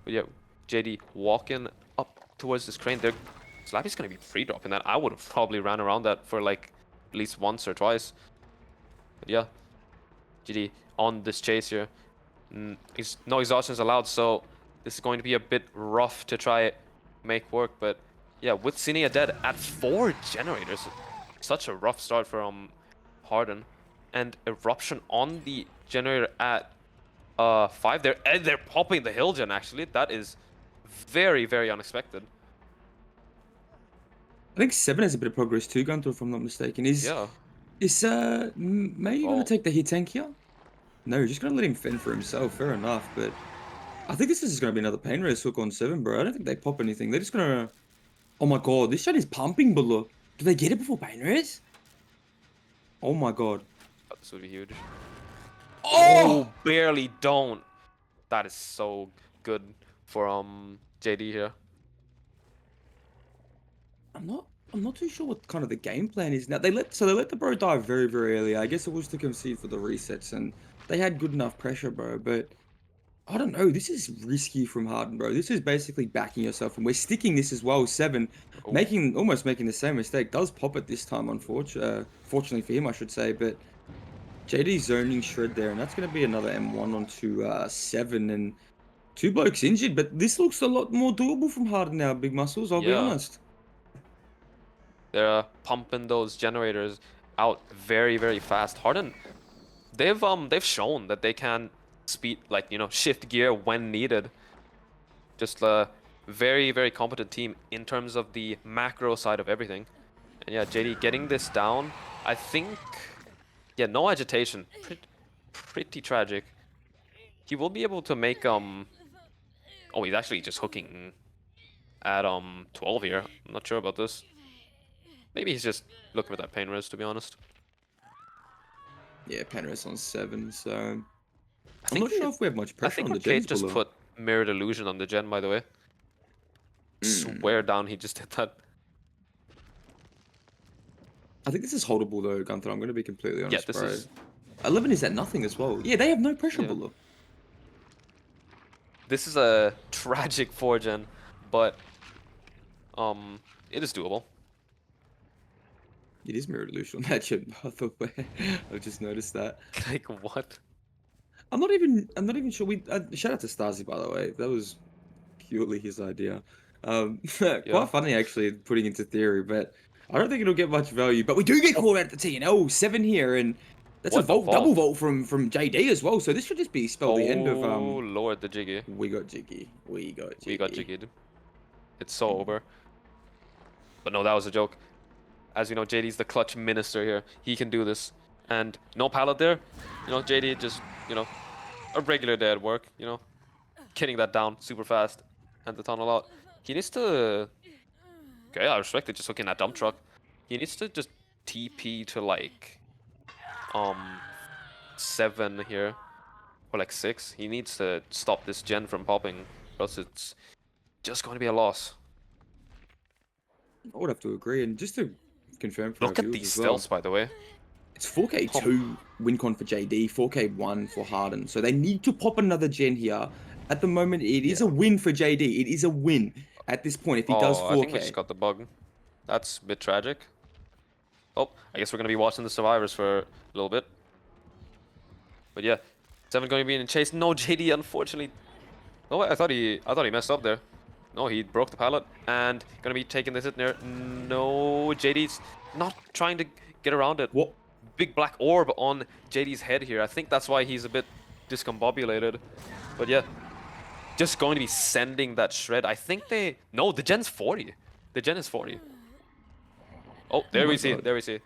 But yeah, JD walking up towards this crane. There, Slappy's gonna be free dropping that. I would have probably ran around that for like at least once or twice. But yeah, JD on this chase here. No exhaustions allowed, so this is going to be a bit rough to try make work. But yeah, with Cinia dead at 4 generators, such a rough start from Harden, and eruption on the generator at 5. They're popping the hill gen actually. That is very, very unexpected. I think 7 has a bit of progress too, Gunter, if I'm not mistaken. Is maybe gonna take the hit tank here? No, you're just gonna let him fend for himself. Fair enough, but I think this is just gonna be another pain res hook on 7, bro. I don't think they pop anything. They're just gonna. Oh my god, this shot is pumping below. Do they get it before pain res? Oh my god. This would be huge. Oh! Barely don't. That is so good for JD here. I'm not too sure what kind of the game plan is now. They let the bro die very, very early. I guess it was to concede for the resets, and they had good enough pressure, bro. But I don't know. This is risky from Harden, bro. This is basically backing yourself, and we're sticking this as well. 7, almost making the same mistake. Does pop it this time, fortunately for him, I should say. But JD zoning Shred there, and that's going to be another M1 onto 7, and 2 blokes injured. But this looks a lot more doable from Harden now, Big Muscles. I'll be honest. They're pumping those generators out very, very fast. Harden, they've shown that they can shift gear when needed. Just a very, very competent team in terms of the macro side of everything. And yeah, JD getting this down. I think, yeah, no agitation. Pretty tragic. He will be able to make oh, he's actually just hooking at 12 here. I'm not sure about this. Maybe he's just looking for that pain res, to be honest. Yeah, pain res on 7, so I'm not sure if we have much pressure on the gens. I think just put mirrored illusion on the gen, by the way. Swear down, he just did that. I think this is holdable though, Gunther. I'm going to be completely honest, yeah, this is 11 is at nothing as well. Yeah, they have no pressure below. This is a tragic 4 gen, but It is doable. It is mirror illusion matchup, by the way. I just noticed that. Like what? I'm not even sure. Shout out to Stasi, by the way. That was purely his idea. Yeah. Quite funny actually, putting into theory, but I don't think it'll get much value. But we do get called out at the TNL 7 here, and that's a What the vault, double vault? vault from JD as well. So this should just be spell the end of Oh Lord, the jiggy. we got Jiggy. We got We got Jiggy. jiggied. It's so over. But no, that was a joke. As you know, JD's the clutch minister here. He can do this. And no pallet there. You know, JD just, a regular day at work, getting that down super fast and the tunnel out. He needs to... Okay, I respect it, just looking at dump truck. He needs to just TP to like 7 here. Or like 6. He needs to stop this gen from popping, or else it's just going to be a loss. I would have to agree, and just to confirm for Look our at viewers these as well, stealths, by the way. it's 4K2 win con for JD, 4K1 for Harden. So they need to pop another gen here. At the moment, it is a win for JD. It is a win at this point if he does Oh, I think we 4K. just got the bug. That's a bit tragic. Oh, I guess we're going to be watching the survivors for a little bit. But yeah, 7 going to be in chase. No, JD, unfortunately. Oh, I thought he messed up there. No, he broke the pallet and going to be taking this hit there. No, JD's not trying to get around it. What? Big black orb on JD's head here. I think that's why he's a bit discombobulated. But yeah, just going to be sending that shred. I think they... No, the gen's 40. The gen is 40. Oh, there we see it. There we see it.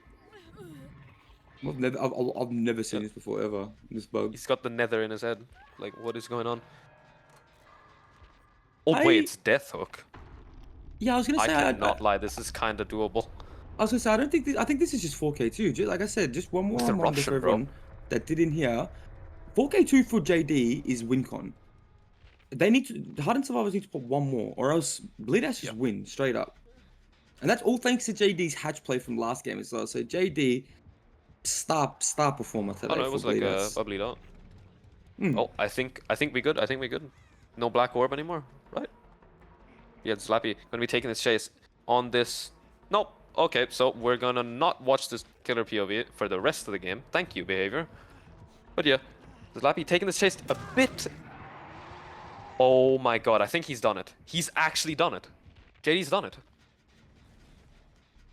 I've never seen this before ever. This bug. He's got the nether in his head. Like, what is going on? Oh, wait, it's Death Hook. Yeah, I was gonna I say. cannot lie. This is kind of doable. I was gonna say I don't think I think this is just 4K2. Just, like I said, just one more With the reminder for Russian, bro. everyone that did in here. 4K2 for JD is WinCon. They need to Harden Survivors need to put one more, or else Bleedout just win straight up. And that's all thanks to JD's hatch play from last game as well. So JD, star performer today. Oh no, it was like a Bleedout. Oh, I think we good. I think we good. No black orb anymore, right? Yeah, it's Slappy gonna be taking this chase on this. Nope. Okay, so we're gonna not watch this killer POV for the rest of the game. Thank you, behavior. But yeah, Slappy taking this chase a bit. Oh my god, I think he's done it. He's actually done it. JD's done it.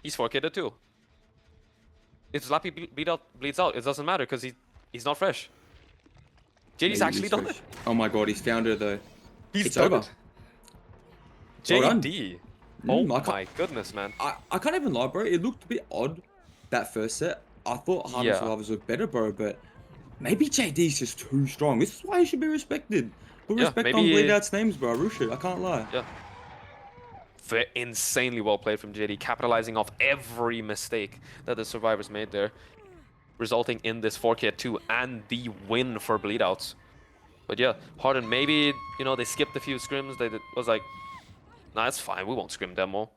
He's 4K'd too. If Slappy bleeds out, it doesn't matter because he's not fresh. JD's actually done it. Oh my god, he's found her though. It's done over. it. Well done. JD. Oh my goodness, man. I can't even lie, bro. It looked a bit odd that first set. I thought Harden Survivors looked better, bro, but maybe JD's just too strong. This is why he should be respected. Put respect on Bleedout's names, bro. Rusha, I can't lie. Yeah. Insanely well played from JD, capitalizing off every mistake that the survivors made there, resulting in this 4K2 and the win for Bleedouts. But yeah, Harden, maybe, they skipped a few scrims. Was like, nah, it's fine. We won't scrim demo.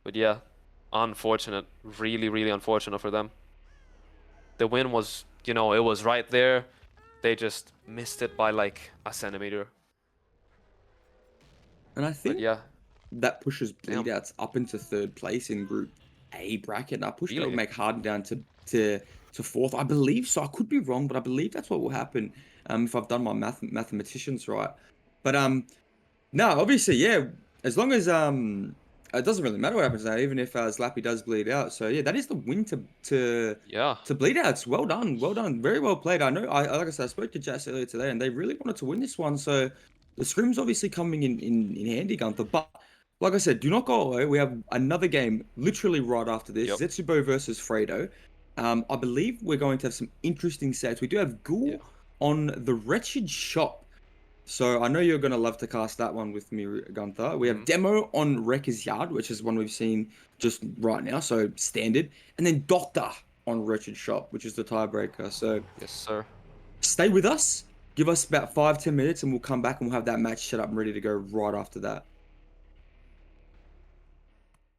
But yeah, unfortunate. Really, really unfortunate for them. The win was, it was right there. They just missed it by like a centimeter. And I think yeah, that pushes Bleedouts up into 3rd place in Group A bracket. And I push that will make Harden down to 4th. I believe so. I could be wrong, but I believe that's what will happen if I've done my mathematicians right. But no, obviously, yeah. As long as it doesn't really matter what happens now, even if Slappy does bleed out. So yeah, that is the win to Bleedouts. Well done, well done, very well played. I know. Like I said, I spoke to Jess earlier today, and they really wanted to win this one. So the scrim's obviously coming in handy, Gunther. But like I said, do not go away. We have another game literally right after this. Zetsubo versus Fredo. I believe we're going to have some interesting sets. We do have Ghoul on the Wretched Shop. So I know you're going to love to cast that one with me, Gunther. We have Demo on Wrecker's Yard, which is one we've seen just right now, so standard. And then Doctor on Wretched Shop, which is the tiebreaker. So yes, sir. Stay with us. Give us about 5-10 minutes and we'll come back and we'll have that match set up and ready to go right after that.